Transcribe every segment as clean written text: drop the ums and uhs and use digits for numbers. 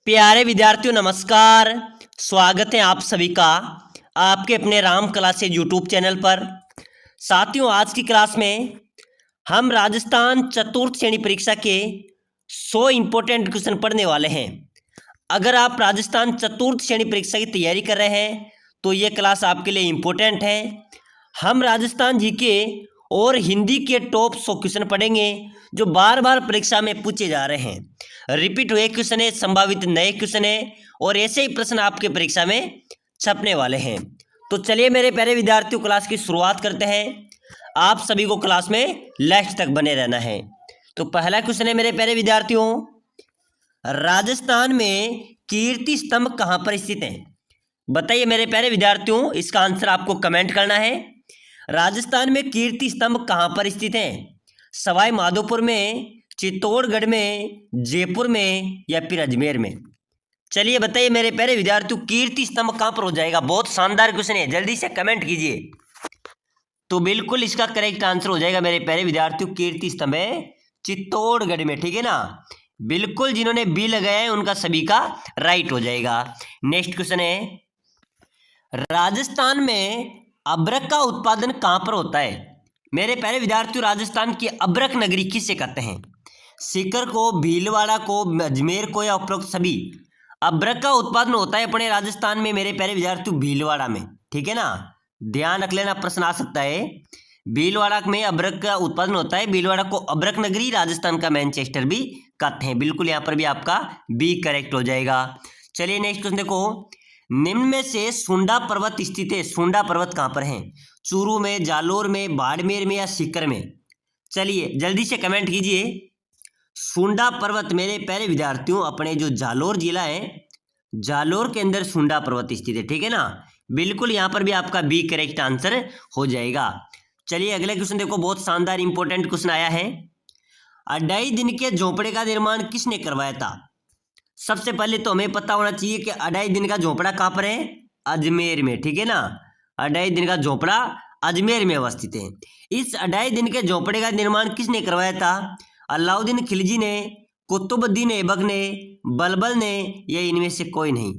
प्यारे विद्यार्थियों नमस्कार। स्वागत है आप सभी का आपके अपने राम क्लासेज यूट्यूब चैनल पर। साथियों, आज की क्लास में हम राजस्थान चतुर्थ श्रेणी परीक्षा के 100 इंपॉर्टेंट क्वेश्चन पढ़ने वाले हैं। अगर आप राजस्थान चतुर्थ श्रेणी परीक्षा की तैयारी कर रहे हैं तो ये क्लास आपके लिए इम्पोर्टेंट है। हम राजस्थान जीके और हिंदी के टॉप 100 क्वेश्चन पढ़ेंगे जो बार बार परीक्षा में पूछे जा रहे हैं। रिपीट हुए क्वेश्चन है, संभावित नए क्वेश्चन है और ऐसे ही प्रश्न आपके परीक्षा में छपने वाले हैं। तो चलिए मेरे प्यारे विद्यार्थियों, क्लास की शुरुआत करते हैं। आप सभी को क्लास में लास्ट तक बने रहना है। तो पहला क्वेश्चन है मेरे प्यारे विद्यार्थियों, राजस्थान में कीर्ति स्तंभ कहाँ पर स्थित है? बताइए मेरे प्यारे विद्यार्थियों, इसका आंसर आपको कमेंट करना है। राजस्थान में कीर्ति स्तंभ कहाँ पर स्थित है? सवाई माधोपुर में, चित्तौड़गढ़ में, जयपुर में या फिर अजमेर में? चलिए बताइए मेरे प्यारे विद्यार्थियों, कीर्ति स्तंभ कहाँ पर हो जाएगा? बहुत शानदार क्वेश्चन है, जल्दी से कमेंट कीजिए। तो बिल्कुल इसका करेक्ट आंसर हो जाएगा मेरे प्यारे विद्यार्थियों, कीर्ति स्तंभ है चित्तौड़गढ़ में। ठीक है ना, बिल्कुल जिन्होंने बी लगाया है उनका सभी का राइट हो जाएगा। नेक्स्ट क्वेश्चन है, राजस्थान में अबरक का उत्पादन कहाँ पर होता है? मेरे प्यारे विद्यार्थियों, राजस्थान की अबरक नगरी किसे कहते हैं? सीकर को, भीलवाड़ा को, अजमेर को या उपरोक्त सभी? अबरक का उत्पादन होता है अपने राजस्थान में मेरे प्यारे विद्यार्थियों भीलवाड़ा में। ठीक है ना, ध्यान रख लेना, प्रश्न आ सकता है। भीलवाड़ा में अबरक का उत्पादन होता है। भीलवाड़ा को अबरक नगरी, राजस्थान का मैनचेस्टर भी कहते हैं। बिल्कुल यहाँ पर भी आपका बी करेक्ट हो जाएगा। चलिए नेक्स्ट क्वेश्चन देखो, निम्न में से सुंडा पर्वत स्थित है। सुंडा पर्वत कहाँ पर है? चूरू में, जालोर में, बाड़मेर में या सीकर में? चलिए जल्दी से कमेंट कीजिए। सुंडा पर्वत मेरे प्यारे विद्यार्थियों अपने जो जालोर जिला है, जालोर के अंदर सुंडा पर्वत स्थित है। ठीक है ना, बिल्कुल यहाँ पर भी आपका बी करेक्ट आंसर हो जाएगा। चलिए अगले क्वेश्चन देखो, बहुत शानदार इंपॉर्टेंट क्वेश्चन आया है। अढ़ाई दिन के झोंपड़े का निर्माण किसने करवाया था? सबसे पहले तो हमें पता होना चाहिए कि अढ़ाई दिन का झोंपड़ा कहाँ पर है? अजमेर में। ठीक है ना, अढ़ाई दिन का झोंपड़ा अजमेर में अवस्थित है। इस अढ़ाई दिन के झोंपड़े का निर्माण किसने करवाया था? अलाउद्दीन खिलजी ने, कुतुबुद्दीन ऐबक ने, बलबल ने या इनमें से कोई नहीं?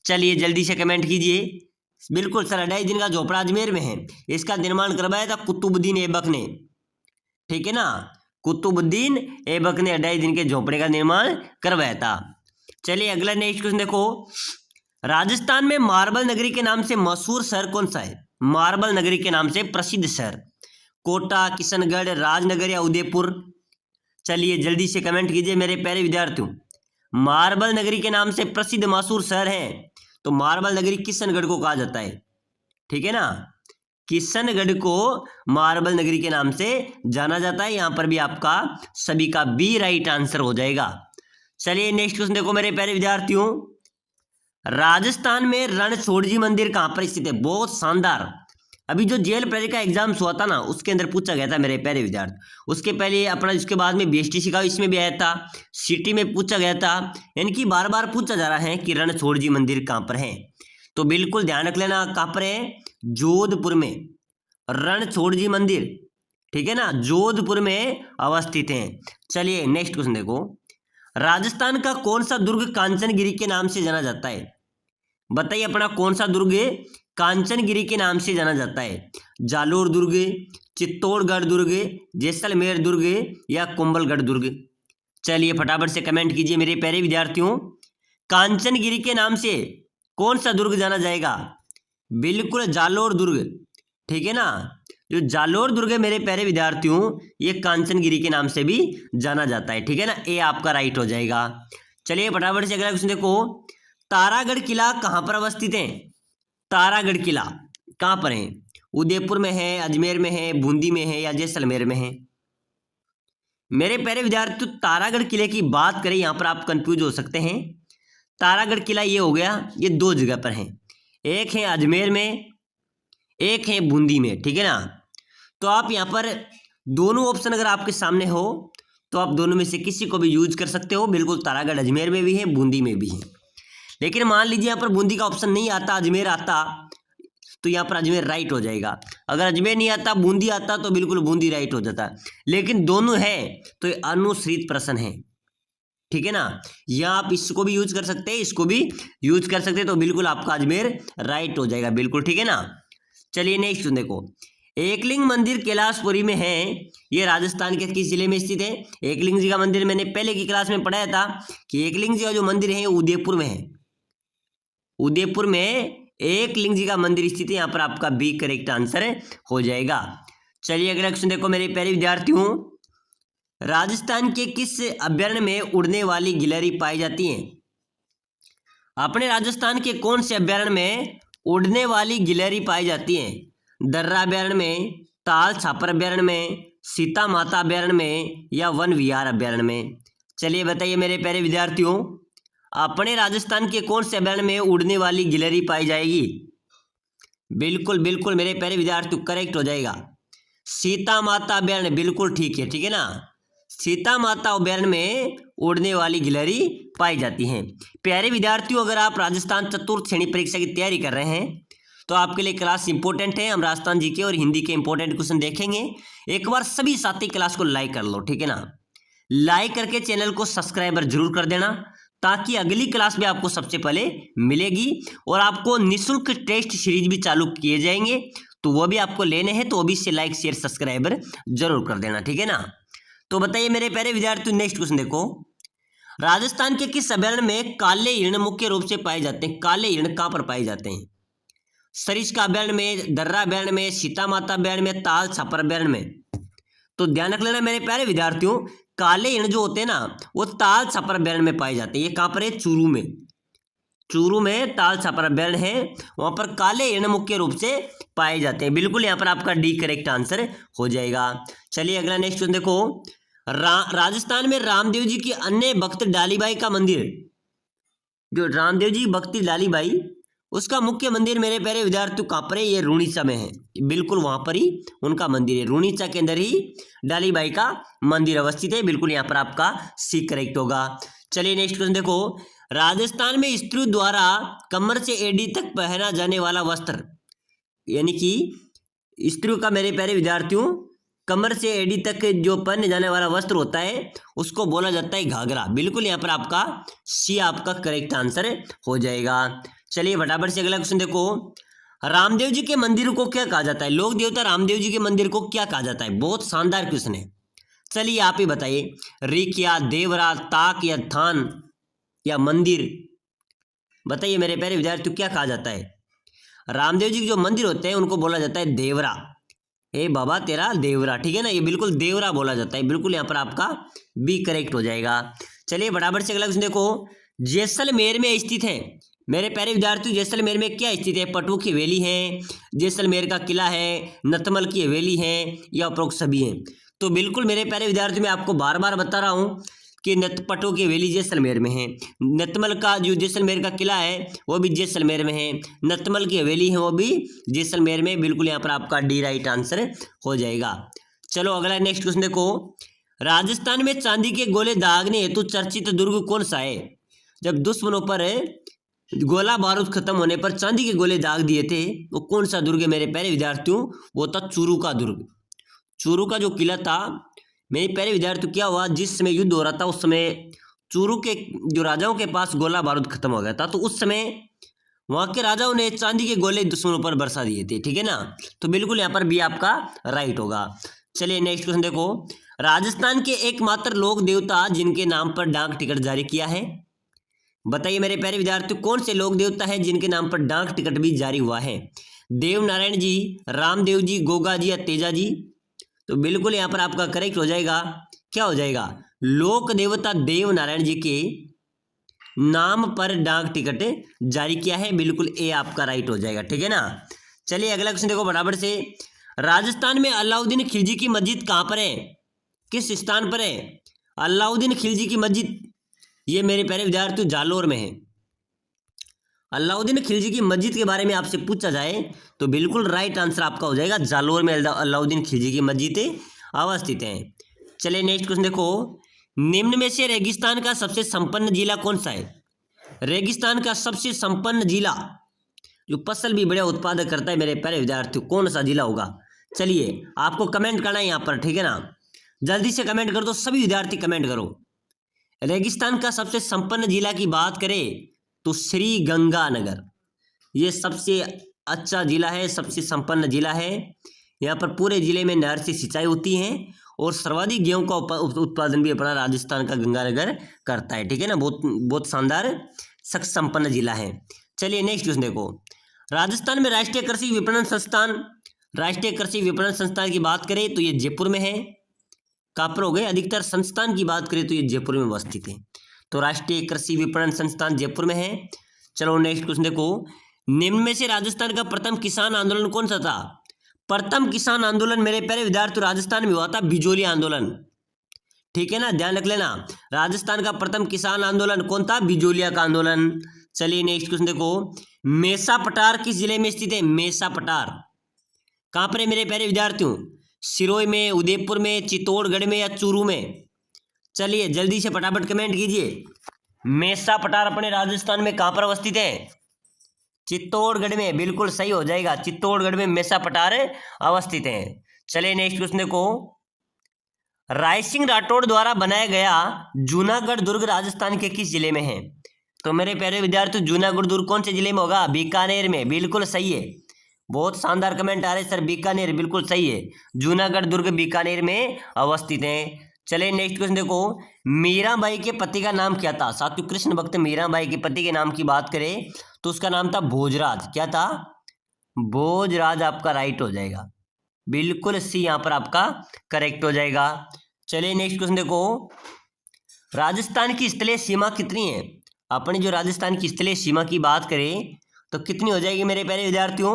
चलिए जल्दी से कमेंट कीजिए। बिल्कुल सर, अढ़ाई दिन का झोंपड़ा अजमेर में है, इसका निर्माण करवाया था कुतुबुद्दीन ऐबक ने। ठीक है ना, कुतुबुद्दीन ऐबक ने अढ़ाई दिन के झोंपड़े का निर्माण करवाया था। चलिए अगला नेक्स्ट क्वेश्चन देखो, राजस्थान में मार्बल नगरी के नाम से मशहूर शहर कौन सा है? मार्बल नगरी के नाम से प्रसिद्ध शहर कोटा, किशनगढ़, राजनगर या उदयपुर? चलिए जल्दी से कमेंट कीजिए मेरे प्यारे विद्यार्थियों। मार्बल नगरी के नाम से प्रसिद्ध मशहूर शहर है तो मार्बल नगरी किशनगढ़ को कहा जाता है। ठीक है ना, किशनगढ़ को मार्बल नगरी के नाम से जाना जाता है। यहां पर भी आपका सभी का बी राइट आंसर हो जाएगा। चलिए नेक्स्ट क्वेश्चन देखो मेरे प्यारे विद्यार्थियों, राजस्थान में रणछोड़जी मंदिर कहां पर स्थित है? बहुत शानदार, अभी जो जेएल प्रेस का एग्जाम हुआ था ना उसके अंदर पूछा गया था मेरे प्यारे विद्यार्थी। उसके पहले अपना, उसके बाद में बीएसटीसी का इसमें भी आया था, सिटी में पूछा गया था। यानी कि बार बार पूछा जा रहा है कि रणछोड़जी मंदिर कहां पर है। तो बिल्कुल ध्यान रख लेना, कहां पर है? जोधपुर में रणछोड़जी मंदिर। ठीक है ना, जोधपुर में अवस्थित है। चलिए नेक्स्ट क्वेश्चन देखो, राजस्थान का कौन सा दुर्ग कांचनगिरी के नाम से जाना जाता है? बताइए अपना कौन सा दुर्ग कांचनगिरी के नाम से जाना जाता है? जालोर दुर्ग, चित्तौड़गढ़ दुर्ग, जैसलमेर दुर्ग या कुंभलगढ़ दुर्ग? चलिए फटाफट से कमेंट कीजिए मेरे प्यारे विद्यार्थियों, कांचनगिरी के नाम से कौन सा दुर्ग जाना जाएगा? बिल्कुल जालोर दुर्ग। ठीक है ना, जो जालोर दुर्ग है मेरे प्यारे विद्यार्थियों, ये कांचनगिरी के नाम से भी जाना जाता है। ठीक है ना, ये आपका राइट हो जाएगा। चलिए फटाफट से अगला क्वेश्चन देखो, तारागढ़ किला कहां पर अवस्थित है? तारागढ़ किला कहां पर है? उदयपुर में है, अजमेर में है, बूंदी में है या जैसलमेर में है? मेरे प्यारे विद्यार्थियों, तारागढ़ किले की बात करें, यहां पर आप कंफ्यूज हो सकते हैं। तारागढ़ किला ये हो गया, ये दो जगह पर है, एक है अजमेर में, एक है बूंदी में। ठीक है ना, तो आप यहाँ पर दोनों ऑप्शन अगर आपके सामने हो तो आप दोनों में से किसी को भी यूज कर सकते हो। बिल्कुल तारागढ़ अजमेर में भी है, बूंदी में भी है। लेकिन मान लीजिए यहाँ पर बूंदी का ऑप्शन नहीं आता, अजमेर आता, तो यहाँ पर अजमेर राइट हो जाएगा। अगर अजमेर नहीं आता, बूंदी आता, तो बिल्कुल बूंदी राइट हो जाता। लेकिन दोनों है तो ये अनुश्रित प्रश्न है। ठीक है ना। या आप इसको भी यूज कर सकते हैं, इसको भी यूज कर सकते हैं, तो बिल्कुल आपका अजमेर राइट हो जाएगा, बिल्कुल ठीक है ना। चलिए नेक्स्ट देखो, एकलिंग मंदिर कैलाशपुरी में है, ये राजस्थान के किस जिले में स्थित है। एकलिंग जी का मंदिर मैंने पहले की क्लास में पढ़ाया था कि एकलिंग जी का जो मंदिर है उदयपुर में है, उदयपुर में एकलिंग जी का मंदिर स्थित है। यहाँ पर आपका बी करेक्ट आंसर हो जाएगा। चलिए अगला क्वेश्चन देखो मेरे प्यारे विद्यार्थियों, राजस्थान के किस अभ्यारण्य में उड़ने वाली गिलहरी पाई जाती है। अपने राजस्थान के कौन से अभ्यारण्य में उड़ने वाली गिलहरी पाई जाती है। दर्रा अभ्यारण्य में, ताल छापर अभ्यारण्य में, सीता माता अभ्यारण्य में, या वन विहार अभ्यारण्य में। चलिए बताइए मेरे प्यारे विद्यार्थियों, अपने राजस्थान के कौन से अभ्यारण्य में उड़ने वाली गिलहरी पाई जाएगी। बिल्कुल बिल्कुल मेरे प्यारे विद्यार्थियों करेक्ट हो जाएगा, सीता माता अभ्यारण्य, बिल्कुल ठीक है, ठीक है ना। सीता माता अभ्यारण्य में उड़ने वाली गिलहरी पाई जाती हैं। प्यारे विद्यार्थियों, अगर आप राजस्थान चतुर्थ श्रेणी परीक्षा की तैयारी कर रहे हैं तो आपके लिए क्लास इंपॉर्टेंट है। हम राजस्थान जीके और हिंदी के इंपॉर्टेंट क्वेश्चन देखेंगे। एक बार सभी साथी क्लास को लाइक कर लो, ठीक है ना। लाइक करके चैनल को सब्सक्राइबर जरूर कर देना, ताकि अगली क्लास में आपको सबसे पहले मिलेगी। और आपको निःशुल्क टेस्ट सीरीज भी चालू किए जाएंगे, तो वो भी आपको लेने हैं, तो वो भी इससे लाइक शेयर सब्सक्राइबर जरूर कर देना, ठीक है ना। तो बताइए मेरे प्यारे विद्यार्थी, नेक्स्ट क्वेश्चन देखो, राजस्थान के किस अभ्यारण्य में काले हिरण मुख्य रूप से पाए जाते हैं। काले हिरण कहाँ पर पाए जाते हैं। सरिस्का अभ्यारण्य में, दर्रा अभ्यारण्य में, सीता माता अभ्यारण्य में, ताल छापर अभ्यारण्य में। तो ध्यान रख लेना मेरे प्यारे विद्यार्थियों, काले हिरण जो होते हैं ना वो ताल छापर अभ्यारण्य में पाए जाते हैं। ये कहाँ पर है, चूरू में। चूरू में ताल छापर अभ्यारण्य है, वहां पर काले हिरण मुख्य रूप से पाए जाते हैं। बिल्कुल यहाँ पर आपका डी करेक्ट आंसर हो जाएगा। चलिए अगला नेक्स्ट क्वेश्चन देखो, राजस्थान में रामदेव जी की अन्य भक्त डालीबाई का मंदिर, जो रामदेव जी भक्ति डालीबाई उसका मुख्य मंदिर मेरे प्यारे विद्यार्थियों कहाँ पर है। ये रूणीचा में है, बिल्कुल वहां पर ही उनका मंदिर है। रूणीचा के अंदर ही डालीबाई का मंदिर अवस्थित है, बिल्कुल यहाँ पर आपका सी करेक्ट होगा। चलिए नेक्स्ट क्वेश्चन देखो, राजस्थान में स्त्रियों द्वारा कमर से एड़ी तक पहना जाने वाला वस्त्र, यानी कि स्त्रियों का मेरे प्यारे विद्यार्थियों कमर से एड़ी तक जो पहने जाने वाला वस्त्र होता है उसको बोला जाता है घाघरा। बिल्कुल यहाँ पर आपका सी आपका करेक्ट आंसर हो जाएगा। चलिए फटाफट से अगला क्वेश्चन देखो, रामदेव जी के मंदिर को क्या कहा जाता है। लोक देवता रामदेव जी के मंदिर को क्या कहा जाता है। बहुत शानदार क्वेश्चन है, चलिए आप ही बताइए, रिक या देवरा, ताक या थान या मंदिर। बताइए मेरे प्यारे विद्यार्थियों क्या कहा जाता है। रामदेव जी के जो मंदिर होते हैं उनको बोला जाता है देवरा। ए बाबा तेरा देवरा, ठीक है ना, ये बिल्कुल देवरा बोला जाता है। बिल्कुल यहाँ पर आपका बी करेक्ट हो जाएगा। चलिए बराबर से अगला क्वेश्चन देखो, जैसलमेर में स्थित है मेरे प्यारे विद्यार्थियों, जैसलमेर में क्या स्थित है। पटू की हवेली है, जैसलमेर का किला है, नतमल की हवेली है, या उपरोक्त सभी हैं। तो बिल्कुल मेरे प्यारे विद्यार्थियों मैं आपको बार बार बता रहा हूँ कि पटू की हवेली जैसलमेर में है, नतमल का जो जैसलमेर का किला है वो भी जैसलमेर में है, नतमल की हवेली है वो भी जैसलमेर में। बिल्कुल यहाँ पर आपका डी राइट आंसर हो जाएगा। चलो अगला नेक्स्ट क्वेश्चन देखो, राजस्थान में चांदी के गोले दागने हेतु चर्चित दुर्ग कौन सा है। जब दुश्मनों पर गोला बारूद खत्म होने पर चांदी के गोले दाग दिए थे, वो कौन सा दुर्ग है मेरे प्यारे विद्यार्थियों, वो था चूरू का दुर्ग। चूरू का जो किला था मेरे प्यारे विद्यार्थियों, क्या हुआ जिस समय युद्ध हो रहा था उस समय चूरू के जो राजाओं के पास गोला बारूद खत्म हो गया था, तो उस समय वहां के राजाओं ने चांदी के गोले दुश्मनों पर बरसा दिए थे, ठीक है ना। तो बिल्कुल यहाँ पर भी आपका राइट होगा। चलिए नेक्स्ट क्वेश्चन देखो, राजस्थान के एकमात्र लोक देवता जिनके नाम पर डाक टिकट जारी किया है। बताइए मेरे प्यारे विद्यार्थियों कौन से लोक देवता है जिनके नाम पर डाक टिकट भी जारी हुआ है। देव नारायण जी, रामदेव जी, गोगा जी या तेजा जी। तो बिल्कुल यहाँ पर आपका करेक्ट हो जाएगा, क्या हो जाएगा, लोक देवता देव नारायण जी के नाम पर डाक टिकट जारी किया है। बिल्कुल ए आपका राइट हो जाएगा, ठीक है ना। चलिए अगला क्वेश्चन देखो बराबर से, राजस्थान में अलाउद्दीन खिलजी की मस्जिद कहाँ पर है, किस स्थान पर है। अलाउद्दीन खिलजी की मस्जिद ये मेरे प्यारे विद्यार्थियों जालोर में है। अलाउद्दीन खिलजी की मस्जिद के बारे में आपसे पूछा जाए तो बिल्कुल राइट आंसर आपका हो जाएगा, जालोर में अलाउद्दीन खिलजी की मस्जिद अवस्थित है। चलिए नेक्स्ट क्वेश्चन देखो, निम्न में से रेगिस्तान का सबसे संपन्न जिला कौन सा है। रेगिस्तान का सबसे संपन्न जिला जो फसल भी बड़ा उत्पादन करता है मेरे प्यारे विद्यार्थियों, कौन सा जिला होगा। चलिए आपको कमेंट करना है यहाँ पर, ठीक है ना, जल्दी से कमेंट कर दो, सभी विद्यार्थी कमेंट करो। रेगिस्तान का सबसे संपन्न जिला की बात करें तो श्री गंगानगर, ये सबसे अच्छा जिला है, सबसे संपन्न जिला है। यहाँ पर पूरे जिले में नहर से सिंचाई होती है और सर्वाधिक गेहूं का उत्पादन भी अपना राजस्थान का गंगानगर करता है। ठीक है ना, बहुत बहुत शानदार शक्ति संपन्न जिला है। चलिए नेक्स्ट क्वेश्चन देखो, राजस्थान में राष्ट्रीय कृषि विपणन संस्थान, राष्ट्रीय कृषि विपणन संस्थान की बात करें तो ये जयपुर में है। कहाँ पर हो गए, अधिकतर संस्थान की बात करें तो ये जयपुर में अवस्थित है, तो राष्ट्रीय कृषि विपणन संस्थान जयपुर में है। चलो नेक्स्ट क्वेश्चन देखो, निम्न में से राजस्थान का प्रथम किसान आंदोलन कौन सा था? प्रथम किसान आंदोलन मेरे प्यारे विद्यार्थी राजस्थान में हुआ था बिजोली आंदोलन। ठीक है ना, ध्यान रख लेना, राजस्थान का प्रथम किसान आंदोलन कौन था? बिजोलिया का आंदोलन। चलिए नेक्स्ट क्वेश्चन देखो, मेसा पटार किस जिले में स्थित है? मेसा पटार कहां पर है मेरे प्यारे विद्यार्थियों? सिरोही में, उदयपुर में, चित्तौड़गढ़ में या चूरू में? चलिए जल्दी से फटाफट कमेंट कीजिए, मेसा पटार अपने राजस्थान में कहां पर अवस्थित है? चित्तौड़गढ़ में, बिल्कुल सही हो जाएगा, चित्तौड़गढ़ में मेसा पटार अवस्थित है। चलिए नेक्स्ट क्वेश्चन देखो, राय सिंह राठौड़ द्वारा बनाया गया जूनागढ़ दुर्ग राजस्थान के किस जिले में है? तो मेरे प्यारे विद्यार्थी जूनागढ़ दुर्ग कौन से जिले में होगा? बीकानेर में, बिल्कुल सही है, बहुत शानदार कमेंट आ रहे सर, बीकानेर बिल्कुल सही है, जूनागढ़ दुर्ग बीकानेर में अवस्थित है। चलिए नेक्स्ट क्वेश्चन देखो, मीराबाई के पति का नाम क्या था? साथियों कृष्ण भक्त मीराबाई के पति के नाम की बात करें तो उसका नाम था भोजराज। क्या था? भोजराज आपका राइट हो जाएगा, बिल्कुल सी यहाँ पर आपका करेक्ट हो जाएगा। चलिए नेक्स्ट क्वेश्चन देखो, राजस्थान की स्थलीय सीमा कितनी है? अपनी जो राजस्थान की स्थलीय सीमा की बात करें तो कितनी हो जाएगी मेरे प्यारे विद्यार्थियों?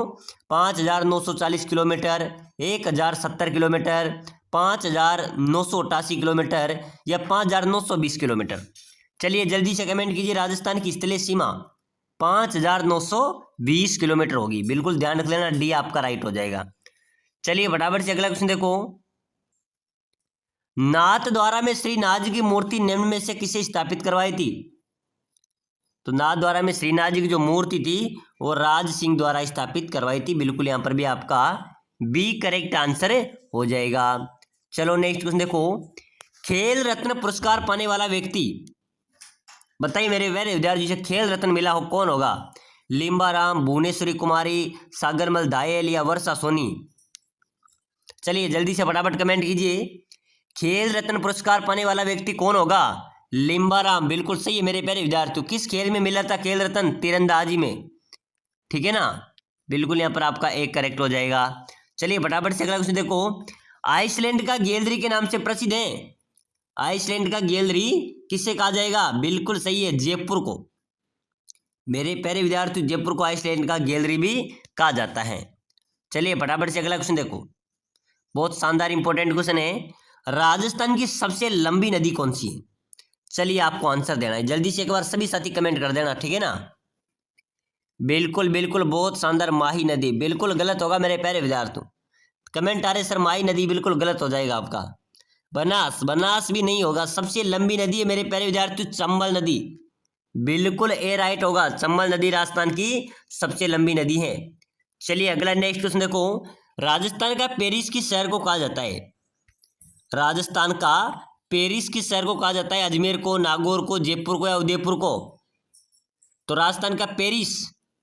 5,940 किलोमीटर, 1,070 किलोमीटर, 5,988 किलोमीटर या 5,920 किलोमीटर? चलिए जल्दी से कमेंट कीजिए, राजस्थान की स्थलीय सीमा 5,920 किलोमीटर होगी, बिल्कुल ध्यान रख लेना, डी आपका राइट हो जाएगा। चलिए फटाफट से अगला क्वेश्चन देखो, नाथ द्वारा में श्रीनाथ जी की मूर्ति निम्न में से किसे स्थापित करवाई थी? तो नाथ द्वारा में श्रीनाथ जी की जो मूर्ति थी वो राज सिंह द्वारा स्थापित करवाई थी, बिल्कुल यहाँ पर भी आपका बी करेक्ट आंसर हो जाएगा। चलो नेक्स्ट क्वेश्चन देखो, खेल रत्न पुरस्कार पाने वाला व्यक्ति बताइए मेरे विद्यार्थी से, खेल रत्न मिला हो कौन होगा? लिम्बाराम, भुवनेश्वरी कुमारी, सागरमल दायल या वर्षा सोनी? चलिए जल्दी से फटाफट कमेंट कीजिए, खेल रत्न पुरस्कार पाने वाला व्यक्ति कौन होगा? लिम्बाराम, बिल्कुल सही है मेरे प्यारे विद्यार्थियों। किस खेल में मिला था खेल रत्न? तीरंदाजी में, ठीक है ना, बिल्कुल यहाँ पर आपका एक करेक्ट हो जाएगा। चलिए फटाफट से अगला क्वेश्चन देखो, आइसलैंड का गैलरी के नाम से प्रसिद्ध है, आइसलैंड का गैलरी किससे कहा जाएगा? बिल्कुल सही है, जयपुर को, मेरे प्यारे विद्यार्थी जयपुर को आइसलैंड का गैलरी भी कहा जाता है। चलिए फटाफट से अगला क्वेश्चन देखो, बहुत शानदार इंपॉर्टेंट क्वेश्चन है, राजस्थान की सबसे लंबी नदी कौन सी है? चलिए आपको आंसर देना है, जल्दी से एक बार सभी साथी कमेंट कर देना, ठीक है ना, बिल्कुल बिल्कुल बहुत शानदार, माही नदी, बिल्कुल गलत होगा मेरे प्यारे विद्यार्थियों, कमेंट आ रहे सर माही नदी, बिल्कुल गलत हो जाएगा आपका, बनास, बनास भी नहीं होगा, सबसे लंबी नदी है मेरे प्यारे विद्यार्थियों चंबल नदी, बिल्कुल ए राइट होगा, चंबल नदी राजस्थान की सबसे लंबी नदी है। चलिए अगला नेक्स्ट क्वेश्चन देखो, राजस्थान का पेरिस किस शहर को कहा जाता है? राजस्थान का पेरिस किस शहर को कहा जाता है? अजमेर को, नागौर को, जयपुर को या उदयपुर को? तो राजस्थान का पेरिस,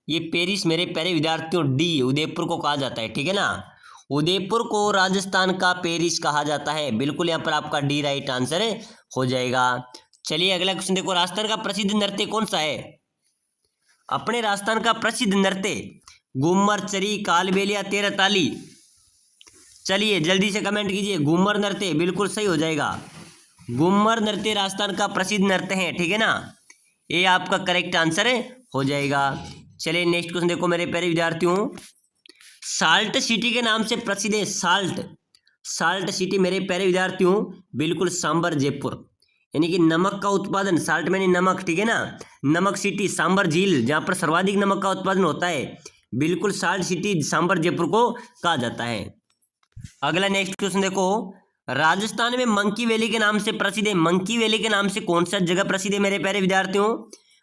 ये पेरिस मेरे प्यारे विद्यार्थियों डी उदयपुर को कहा जाता है, ठीक है ना, उदयपुर को राजस्थान का पेरिस कहा जाता है, बिल्कुल यहाँ पर आपका डी राइट आंसर हो जाएगा। चलिए अगला क्वेश्चन देखो, राजस्थान का प्रसिद्ध नृत्य कौन सा है? अपने राजस्थान का प्रसिद्ध नृत्य घूमर, चरी, कालबेलिया, तेरताली? चलिए जल्दी से कमेंट कीजिए, घूमर नृत्य, बिल्कुल सही हो जाएगा, घूमर नृत्य राजस्थान का प्रसिद्ध नृत्य है, ठीक है ना, ये आपका करेक्ट आंसर हो जाएगा। चलिए नेक्स्ट क्वेश्चन देखो मेरे प्यारे विद्यार्थियों, साल्ट सिटी के नाम से प्रसिद्ध है, साल्ट, साल्ट सिटी मेरे प्यारे विद्यार्थियों बिल्कुल सांबर जयपुर, यानी कि नमक का उत्पादन, साल्ट में नमक, ठीक है ना, नमक सिटी सांबर झील जहाँ पर सर्वाधिक नमक का उत्पादन होता है, बिल्कुल साल्ट सिटी सांबर जयपुर को कहा जाता है। अगला नेक्स्ट क्वेश्चन देखो, राजस्थान में मंकी वैली के नाम से प्रसिद्ध है, मंकी वैली के नाम से कौन सा जगह प्रसिद्ध है मेरे प्यारे विद्यार्थियों?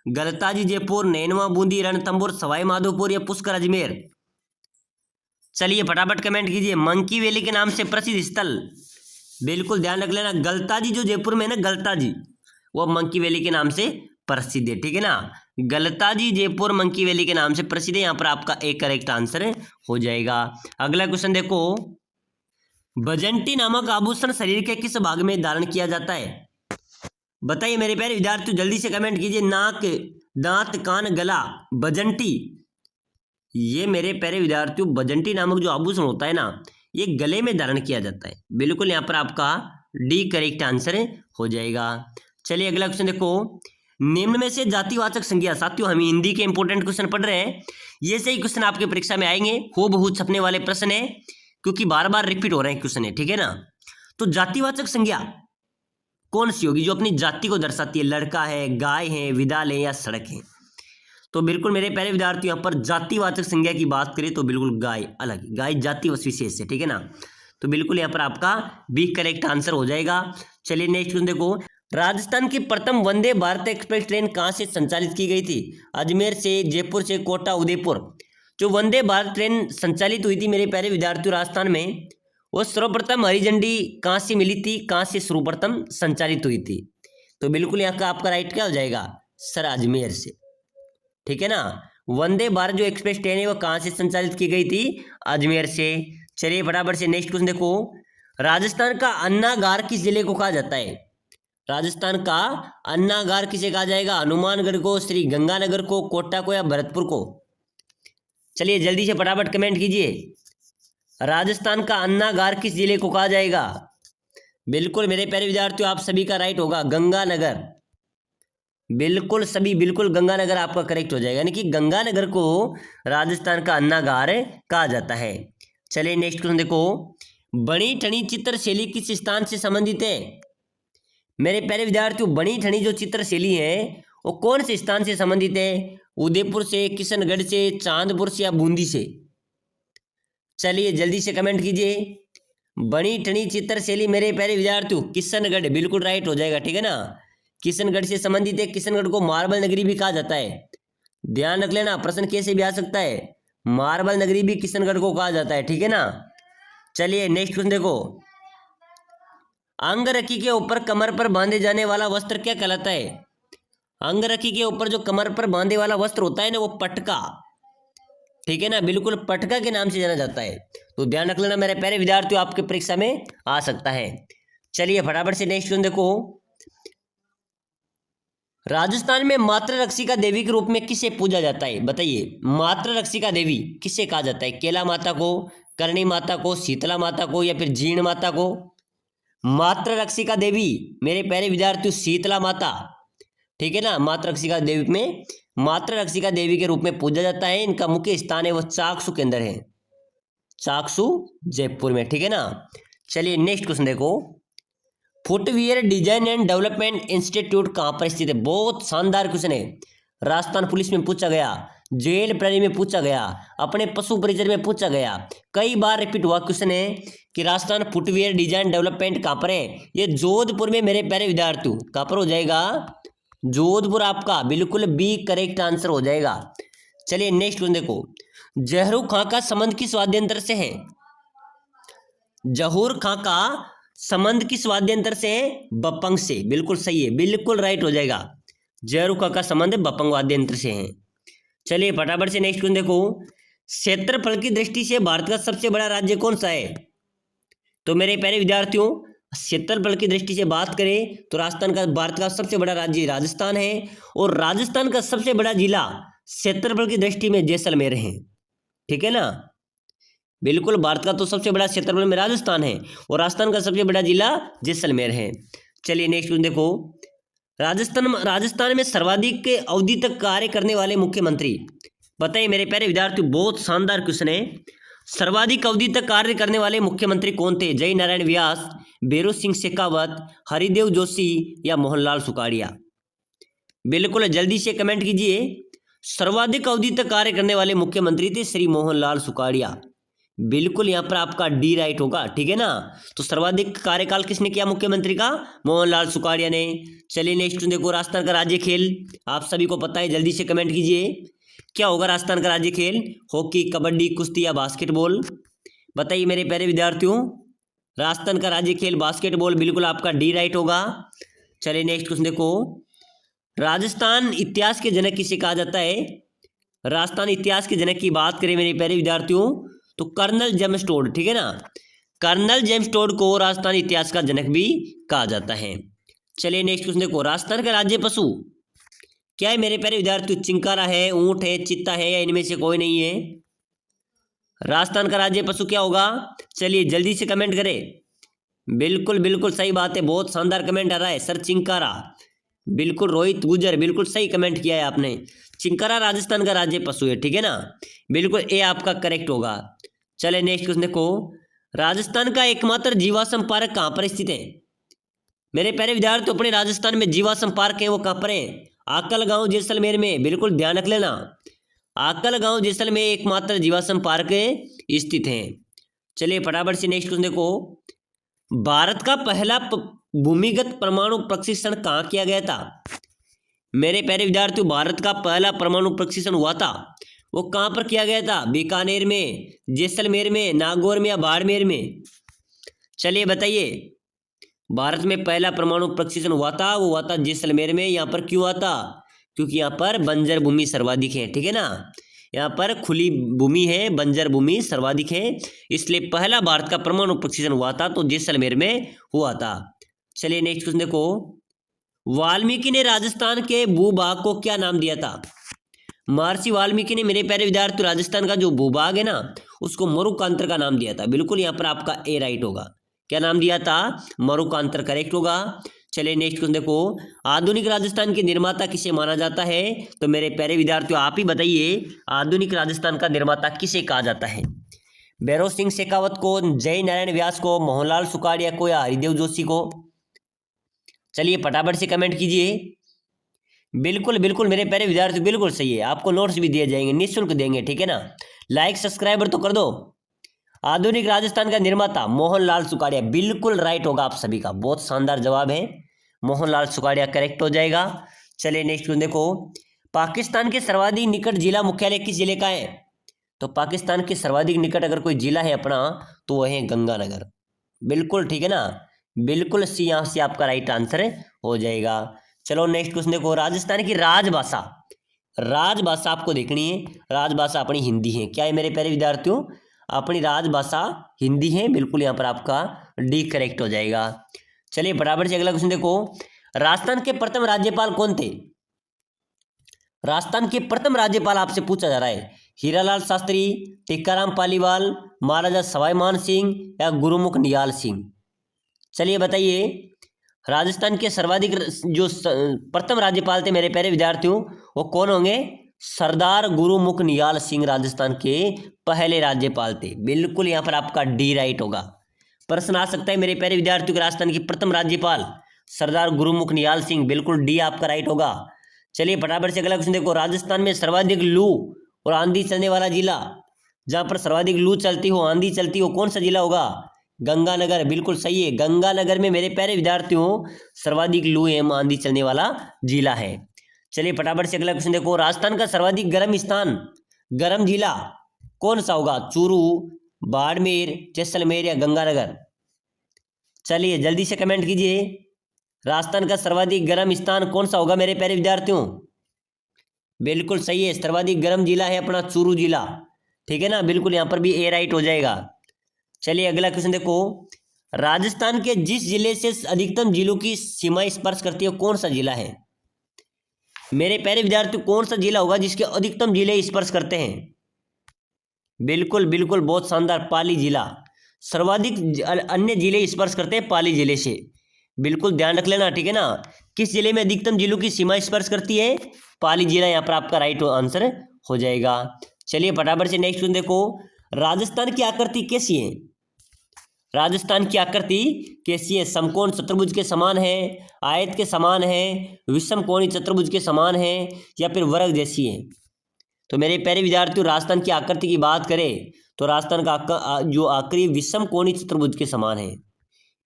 गलताजी जयपुर, नैनवा बूंदी, रणथंभौर, सवाई माधोपुर या पुष्कर अजमेर? चलिए फटाफट कमेंट कीजिए, मंकी वैली के नाम से प्रसिद्ध स्थल, बिल्कुल ध्यान रख लेना, गलताजी जो जयपुर में है ना, गलताजी वो मंकी वैली के नाम से प्रसिद्ध है, ठीक है ना। गलताजी जयपुर मंकी वैली के नाम से प्रसिद्ध है, यहाँ पर आपका एक करेक्ट आंसर हो जाएगा। अगला क्वेश्चन देखो, बजंती नामक आभूषण शरीर के किस भाग में धारण किया जाता है? बताइए मेरे प्यारे विद्यार्थियों, जल्दी से कमेंट कीजिए। नाक, दांत, कान, गला, बजंती। ये मेरे प्यारे विद्यार्थियों बजंती नामक जो आभूषण होता है ना, ये गले में धारण किया जाता है। बिल्कुल यहाँ पर आपका डी करेक्ट आंसर हो जाएगा। चलिए अगला क्वेश्चन देखो, निम्न में से जातिवाचक संज्ञा, साथियों हम हिंदी के इंपॉर्टेंट क्वेश्चन पढ़ रहे हैं, ये सही क्वेश्चन आपके परीक्षा में आएंगे, हूबहू छपने वाले प्रश्न है, क्योंकि बार बार रिपीट हो रहे हैं क्वेश्चन है, ठीक है ना। तो जातिवाचक संज्ञा कौन सी होगी जो अपनी जाति को दर्शाती है? लड़का है, गाय है, विद्यालय या सड़क है? तो बिल्कुल मेरे प्यारे विद्यार्थियों, यहाँ पर जातिवाचक संज्ञा की बात करें तो बिल्कुल गाय अलग, गाय जाति विशेष है, ठीक है ना। तो बिल्कुल यहाँ पर आपका बी करेक्ट आंसर हो जाएगा। चलिए नेक्स्ट क्वेश्चन देखो, राजस्थान की प्रथम वंदे भारत एक्सप्रेस ट्रेन कहाँ से संचालित की गई थी? अजमेर से, जयपुर से, कोटा, उदयपुर। जो वंदे भारत ट्रेन संचालित हुई थी मेरे प्यारे विद्यार्थियों राजस्थान में, वो सर्वप्रथम हरी झंडी कहाँ से मिली थी, कहाँ से सर्वप्रथम संचालित हुई थी? तो बिल्कुल यहाँ का आपका राइट क्या हो जाएगा? सर अजमेर से, ठीक है ना। वंदे भारत जो एक्सप्रेस ट्रेन है वो कहाँ से संचालित की गई थी? अजमेर से। चलिए फटाफट से नेक्स्ट क्वेश्चन देखो, राजस्थान का अन्नागार किस जिले को कहा जाता है? राजस्थान का अन्नागार किसे कहा जाएगा? हनुमानगढ़ को, श्री गंगानगर को, कोटा को या भरतपुर को? चलिए जल्दी से फटाफट कमेंट कीजिए, राजस्थान का अन्नागार किस जिले को कहा जाएगा? बिल्कुल मेरे प्यारे विद्यार्थियों, आप सभी का राइट होगा गंगानगर। बिल्कुल सभी, बिल्कुल गंगानगर आपका करेक्ट हो जाएगा, यानी कि गंगानगर को राजस्थान का अन्नागार कहा जाता है। चलिए नेक्स्ट क्वेश्चन देखो, बनी ठनी चित्र शैली किस स्थान से संबंधित है? मेरे प्यारे विद्यार्थियों, बनी ठनी जो चित्र शैली है वो कौन से स्थान से संबंधित है? उदयपुर से, किशनगढ़ से, चांदपुर से या बूंदी से? चलिए जल्दी से कमेंट कीजिए। बनी ठनी चित्र शैली मेरे प्यारे विद्यार्थियों किशनगढ़, बिल्कुल राइट हो जाएगा, ठीक है ना। किशनगढ़ से संबंधित है। किशनगढ़ को मार्बल नगरी भी कहा जाता है, ध्यान रख लेना, प्रश्न कैसे भी आ सकता है। मार्बल नगरी भी किशनगढ़ को कहा जाता है, ठीक है ना। चलिए नेक्स्ट क्वेश्चन देखो, अंगरखी के ऊपर कमर पर बांधे जाने वाला वस्त्र क्या कहलाता है? अंगरखी के ऊपर जो कमर पर बांधे वाला वस्त्र होता है ना, वो पटका, ठीक है ना, बिल्कुल पटका के नाम से जाना जाता है। तो ध्यान रख लेना मेरे प्यारे विद्यार्थियों, आपके परीक्षा में आ सकता है। चलिए फटाफट से नेक्स्ट क्वेश्चन देखो, राजस्थान में मातृ रक्षिका देवी के रूप में किसे पूजा जाता है? बताइए, मातृ रक्षिका देवी किसे कहा जाता है? केला माता को, करणी माता को, शीतला माता को या फिर जीण माता को? मातृ रक्षिका देवी मेरे प्यारे विद्यार्थियों शीतला माता, ठीक है ना। मातृ रक्षिका देवी में, मातृ रक्षिका देवी के रूप में पूजा जाता है। इनका मुख्य स्थान है वो चाकसू के अंदर है, चाकसू जयपुर में, ठीक है ना। चलिए नेक्स्ट क्वेश्चन देखो, footwear design and development institute कहाँ पर स्थित है? बहुत शानदार क्वेश्चन है, राजस्थान पुलिस में पूछा गया, जेल प्रहरी में पूछा गया, अपने पशु परिचर में पूछा गया, कई बार रिपीट हुआ क्वेश्चन है कि राजस्थान फुटवियर डिजाइन डेवलपमेंट कहाँ पर है? ये जोधपुर में मेरे प्यारे विद्यार्थियों, कहाँ पर हो जाएगा? जोधपुर आपका बिल्कुल बी करेक्ट आंसर हो जाएगा। चलिए नेक्स्ट क्वेश्चन देखो, जहूर खां का संबंध किस वाद्यंत्र से है? जहूर खां का संबंध किस वाद्यंत्र से है? बपंग से, बिल्कुल सही है, बिल्कुल राइट हो जाएगा। जहूर खां का संबंध बपंग वाद्यंत्र से है। चलिए फटाफट से नेक्स्ट क्वेश्चन देखो, क्षेत्रफल की दृष्टि से भारत का सबसे बड़ा राज्य कौन सा है? तो मेरे प्यारे विद्यार्थियों, क्षेत्रफल की दृष्टि से बात करें तो राजस्थान का, भारत का सबसे बड़ा राज्य राजस्थान है, और राजस्थान का सबसे बड़ा जिला क्षेत्रफल की दृष्टि में जैसलमेर है, ठीक है ना। बिल्कुल भारत का तो सबसे बड़ा क्षेत्रफल में राजस्थान है, और राजस्थान का सबसे बड़ा जिला जैसलमेर है। चलिए नेक्स्ट देखो, राजस्थान में सर्वाधिक अवधि तक कार्य करने वाले मुख्यमंत्री? बताइए मेरे प्यारे विद्यार्थियों, बहुत शानदार क्वेश्चन है। सर्वाधिक अवधि तक कार्य करने वाले मुख्यमंत्री कौन थे? जय नारायण व्यास, बेरू सिंह शेखावत, हरिदेव जोशी या मोहनलाल सुखाड़िया? बिल्कुल जल्दी से कमेंट कीजिए। सर्वाधिक अवधि तक कार्य करने वाले मुख्यमंत्री थे श्री मोहनलाल सुखाड़िया, बिल्कुल यहाँ पर आपका डी राइट होगा, ठीक है ना। तो सर्वाधिक कार्यकाल किसने किया मुख्यमंत्री का? मोहनलाल सुखाड़िया ने। चलिए नेक्स्ट देखो, राजस्थान का राज्य खेल आप सभी को पता है, जल्दी से कमेंट कीजिए, क्या होगा राजस्थान का राज्य खेल? हॉकी, कबड्डी, कुश्ती या बास्केटबॉल? बताइए मेरे प्यारे विद्यार्थियों, राजस्थान का राज्य खेल बास्केटबॉल, बिल्कुल आपका डी राइट होगा। चलिए नेक्स्ट क्वेश्चन देखो, राजस्थान इतिहास के जनक किसे कहा जाता है? राजस्थान इतिहास के जनक की बात करें मेरे प्यारे विद्यार्थियों तो कर्नल जेम्स टोड, ठीक है ना, कर्नल जेम्स टोड को राजस्थान इतिहास का जनक भी कहा जाता है। चलिए नेक्स्ट क्वेश्चन देखो, राजस्थान का राज्य पशु क्या है मेरे प्यारे विद्यार्थियों? चिंकारा है, ऊंट है, चित्ता है, या इनमें से कोई नहीं है? राजस्थान का राज्य पशु क्या होगा? चलिए जल्दी से कमेंट करें। बिल्कुल बिल्कुल सही बात है, बहुत शानदार कमेंट आ रहा है सर, चिंकारा। बिल्कुल रोहित गुजर, बिल्कुल सही कमेंट किया है आपने। चिंकारा राजस्थान का राज्य पशु है, ठीक है ना, बिल्कुल ए आपका करेक्ट होगा। चले नेक्स्ट क्वेश्चन देखो, राजस्थान का एकमात्र जीवाश्म पार्क कहाँ पर स्थित है? मेरे प्यारे विद्यार्थी अपने राजस्थान में जीवाश्म पार्क है, वो कहाँ पर है? आकल गांव जैसलमेर में, बिल्कुल ध्यान रख लेना। आकल गांव जैसलमेर एकमात्र जीवाश्म पार्क स्थित है। चलिए फटाफट से नेक्स्ट क्वेश्चन देखो, भारत का पहला भूमिगत परमाणु प्रशिक्षण कहाँ किया गया था? मेरे प्यारे विद्यार्थियों भारत का पहला परमाणु प्रशिक्षण हुआ था, वो कहाँ पर किया गया था? बीकानेर में, जैसलमेर में, नागौर में, या बाड़मेर में? चलिए बताइए, भारत में पहला परमाणु प्रशिक्षण हुआ था, वो हुआ था जैसलमेर में। यहाँ पर क्यों हुआ था? क्योंकि यहाँ पर बंजर भूमि सर्वाधिक है, ठीक है ना, यहाँ पर खुली भूमि है, बंजर भूमि सर्वाधिक है, इसलिए पहला भारत का परमाणु प्रशिक्षण हुआ था तो जैसलमेर में हुआ था। चलिए नेक्स्ट क्वेश्चन देखो, वाल्मीकि ने राजस्थान के भूभाग को क्या नाम दिया था? महर्षि वाल्मीकि ने मेरे प्यारे विद्यार्थी राजस्थान का जो भूभाग है ना उसको मरुकांतर का नाम दिया था। बिल्कुल यहाँ पर आपका ए राइट होगा। क्या नाम दिया था? मरुकांतर करेक्ट होगा। चलिए नेक्स्ट क्वेश्चन देखो, आधुनिक राजस्थान के निर्माता किसे माना जाता है? तो मेरे प्यारे विद्यार्थियों आप ही बताइए, आधुनिक राजस्थान का निर्माता किसे कहा जाता है? भैरव सिंह शेखावत को, जय नारायण व्यास को, मोहनलाल सुखाड़िया को, या हरिदेव जोशी को? चलिए फटाफट से कमेंट कीजिए। बिल्कुल बिल्कुल मेरे प्यारे विद्यार्थी बिल्कुल सही है, आपको नोट्स भी दिए जाएंगे, निःशुल्क देंगे, ठीक है ना। लाइक सब्सक्राइबर तो कर दो। आधुनिक राजस्थान का निर्माता मोहनलाल सुखाड़िया, बिल्कुल राइट होगा आप सभी का, बहुत शानदार जवाब है, मोहनलाल सुखाड़िया करेक्ट हो जाएगा। चलिए नेक्स्ट क्वेश्चन देखो, पाकिस्तान के सर्वाधिक निकट जिला मुख्यालय किस जिले का है? तो पाकिस्तान के सर्वाधिक निकट अगर कोई जिला है अपना तो वह है गंगानगर। बिल्कुल ठीक है ना, बिल्कुल सी यहाँ से आपका राइट आंसर हो जाएगा। चलो नेक्स्ट क्वेश्चन देखो, राजस्थान की राजभाषा, राजभाषा आपको देखनी है, राजभाषा अपनी हिंदी है। क्या है मेरे प्यारे विद्यार्थियों? अपनी राजभाषा हिंदी है, बिल्कुल यहाँ पर आपका डी करेक्ट हो जाएगा। चलिए फटाफट से अगला क्वेश्चन देखो, राजस्थान के प्रथम राज्यपाल कौन थे? राजस्थान के प्रथम राज्यपाल आपसे पूछा जा रहा है, हीरालाल शास्त्री, टीकाराम पालीवाल, महाराजा सवाई मान सिंह, या गुरुमुख निहाल सिंह? चलिए बताइए, राजस्थान के सर्वाधिक जो प्रथम राज्यपाल थे मेरे प्यारे विद्यार्थियों वो कौन होंगे? सरदार गुरुमुख निहाल सिंह राजस्थान के पहले राज्यपाल थे। बिल्कुल यहाँ पर आपका डी राइट होगा। प्रश्न आ सकता है मेरे प्यारे विद्यार्थियों के, राजस्थान के प्रथम राज्यपाल सरदार गुरुमुख निहाल सिंह, बिल्कुल डी आपका राइट होगा। चलिए फटाफट से अगला क्वेश्चन देखो, राजस्थान में सर्वाधिक लू और आंधी चलने वाला जिला, जहां पर सर्वाधिक लू चलती हो, आंधी चलती हो, कौन सा जिला होगा? गंगानगर, बिल्कुल सही है, गंगानगर में मेरे प्यारे विद्यार्थियों सर्वाधिक लू एवं आंधी चलने वाला जिला है। चलिए फटाफट से अगला क्वेश्चन देखो, राजस्थान का सर्वाधिक गर्म स्थान, गर्म जिला कौन सा होगा? चूरू, बाड़मेर, जैसलमेर, या गंगानगर? चलिए जल्दी से कमेंट कीजिए, राजस्थान का सर्वाधिक गर्म स्थान कौन सा होगा मेरे प्यारे विद्यार्थियों? बिल्कुल सही है, सर्वाधिक गर्म जिला है अपना चूरू जिला, ठीक है ना, बिल्कुल यहाँ पर भी ए राइट हो जाएगा। चलिए अगला क्वेश्चन देखो, राजस्थान के जिस जिले से अधिकतम जिलों की सीमा स्पर्श करती है कौन सा जिला है? मेरे प्यारे विद्यार्थियों कौन सा जिला होगा जिसके अधिकतम जिले स्पर्श करते हैं? बिल्कुल बिल्कुल बहुत शानदार, पाली जिला। सर्वाधिक अन्य जिले स्पर्श करते हैं पाली जिले से, बिल्कुल ध्यान रख लेना, ठीक है ना। किस जिले में अधिकतम जिलों की सीमा स्पर्श करती है? पाली जिला यहाँ पर आपका राइट आंसर हो जाएगा। चलिए फटाफट से नेक्स्ट क्वेश्चन देखो, राजस्थान की आकृति कैसी है? राजस्थान की आकृति कैसी है? समकोण चतुर्भुज के समान है, आयत के समान है, विषम कोणीय चतुर्भुज के समान है, या फिर वर्ग जैसी है? तो मेरे प्यारे विद्यार्थियों राजस्थान की आकृति की बात करें तो राजस्थान का जो आकृति विषम कोणीय चतुर्भुज के समान है,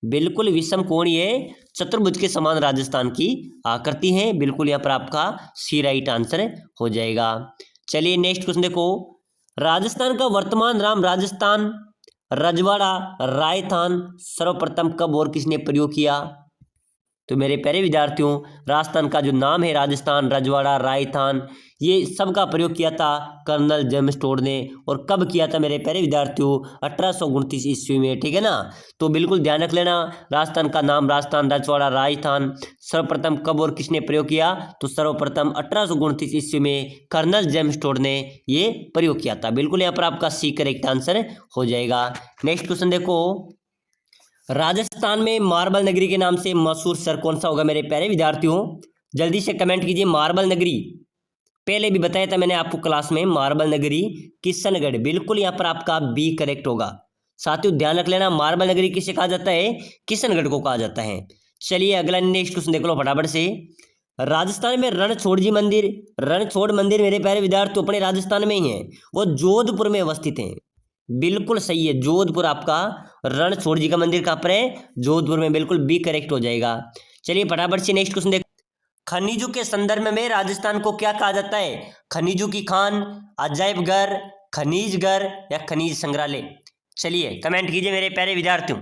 बिल्कुल विषम कोणीय चतुर्भुज के समान राजस्थान की आकृति है, बिल्कुल यहाँ पर आपका सी राइट आंसर हो जाएगा। चलिए नेक्स्ट क्वेश्चन देखो, राजस्थान का वर्तमान नाम राजस्थान, रजवाड़ा, रायथान सर्वप्रथम कब और किसने प्रयोग किया? तो मेरे प्यारे विद्यार्थियों, राजस्थान का जो नाम है राजस्थान, रजवाड़ा, राजस्थान, ये सब का प्रयोग किया था कर्नल जेम्स टोड ने। और कब किया था मेरे प्यारे विद्यार्थियों? 1829 ईस्वी में, ठीक है ना। तो बिल्कुल ध्यान रख लेना, राजस्थान का नाम राजस्थान, रजवाड़ा, राजस्थान सर्वप्रथम कब और किसने प्रयोग किया? तो सर्वप्रथम 1829 ईस्वी में कर्नल जेम्स टोड ने ये प्रयोग किया था। बिल्कुल यहाँ पर आपका सी करेक्ट आंसर हो जाएगा। नेक्स्ट क्वेश्चन देखो, राजस्थान में मार्बल नगरी के नाम से मशहूर शहर कौन सा होगा मेरे प्यारे विद्यार्थियों? जल्दी से कमेंट कीजिए। मार्बल नगरी, पहले भी बताया था मैंने आपको क्लास में, मार्बल नगरी किशनगढ़। बिल्कुल यहाँ पर आपका बी करेक्ट होगा। साथियों ध्यान रख लेना, मार्बल नगरी किसे कहा जाता है? किशनगढ़ को कहा जाता है। चलिए अगला नेक्स्ट क्वेश्चन देख लो फटाफट से। राजस्थान में रणछोड़ जी मंदिर, रणछोड़ मंदिर मेरे प्यारे विद्यार्थियों अपने राजस्थान में ही है, वो जोधपुर में अवस्थित है। बिल्कुल सही है, जोधपुर आपका रणछोड़ जी का मंदिर कहाँ पर है? जोधपुर में। बिल्कुल बी करेक्ट हो जाएगा। चलिए फटाफट से नेक्स्ट क्वेश्चन देख। खनिजों के संदर्भ में राजस्थान को क्या कहा जाता है? खनिजों की खान, अजायब घर, खनिज घर या खनिज संग्रहालय? चलिए कमेंट कीजिए मेरे प्यारे विद्यार्थियों।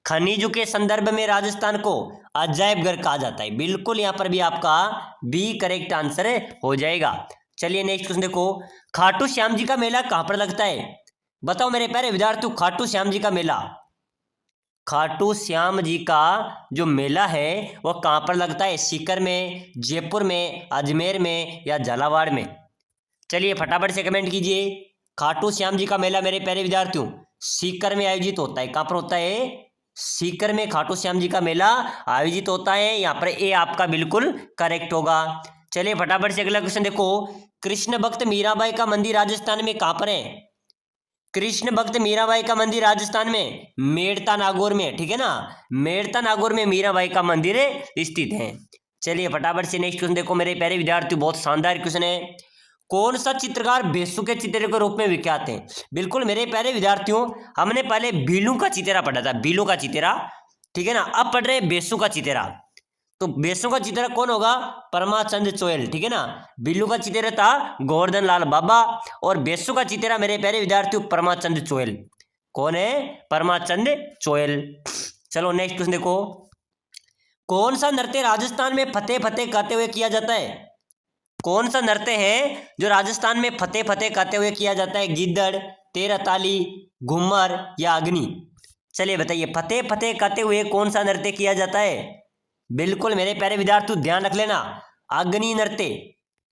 खनिजों के संदर्भ में राजस्थान को अजायब घर कहा जाता है। बिल्कुल यहाँ पर भी आपका बी करेक्ट आंसर हो जाएगा। चलिए नेक्स्ट क्वेश्चन देखो, खाटू श्याम जी का मेला कहाँ पर लगता है? बताओ मेरे प्यारे विद्यार्थियों, खाटू श्याम जी का मेला, खाटू श्याम जी का जो मेला है वह कहाँ पर लगता है? सीकर में, जयपुर में, अजमेर में या झालावाड़ में? चलिए फटाफट से कमेंट कीजिए। खाटू श्याम जी का मेला मेरे प्यारे विद्यार्थियों सीकर में आयोजित होता है। कहाँ पर होता है? सीकर में खाटू श्याम जी का मेला आयोजित होता है। यहाँ पर ए आपका बिल्कुल करेक्ट होगा। चलिए फटाफट से अगला क्वेश्चन देखो, कृष्ण भक्त मीराबाई का मंदिर राजस्थान में कहाँ पर है? कृष्ण भक्त मीराबाई का मंदिर राजस्थान में मेड़ता नागौर में, ठीक है ना। मेड़ता नागौर में मीराबाई का मंदिर स्थित है। चलिए फटाफट से नेक्स्ट क्वेश्चन देखो मेरे प्यारे विद्यार्थी, बहुत शानदार क्वेश्चन है। कौन सा चित्रकार बेसु के चित्रे के रूप में विख्यात है? बिल्कुल मेरे प्यारे विद्यार्थियों, हमने पहले बीलू का चित्रा पढ़ा था, बीलू का चित्रा, ठीक है ना। अब पढ़ रहे बेसु का चित्रा। तो बेसु का चित्रा कौन होगा? परमाचंद चोयल, ठीक है ना। बिल्लू का चित्रा था गोवर्धन लाल बाबा और बेसु का चित्रा मेरे प्यारे विद्यार्थियों परमाचंद चोयल। कौन है? परमाचंद चोयल। चलो नेक्स्ट क्वेश्चन देखो, कौन सा नृत्य राजस्थान में फतेह फतेह कहते हुए किया जाता है? कौन सा नृत्य है जो राजस्थान में फतेह फतेह कहते हुए किया जाता है? गिद्दड़, तेरह ताली, घूमर या अग्नि? चलिए बताइए, फतेह फतेह कहते हुए कौन सा नृत्य किया जाता है? बिल्कुल मेरे प्यारे विद्यार्थी ध्यान रख लेना, अग्नि नृत्य।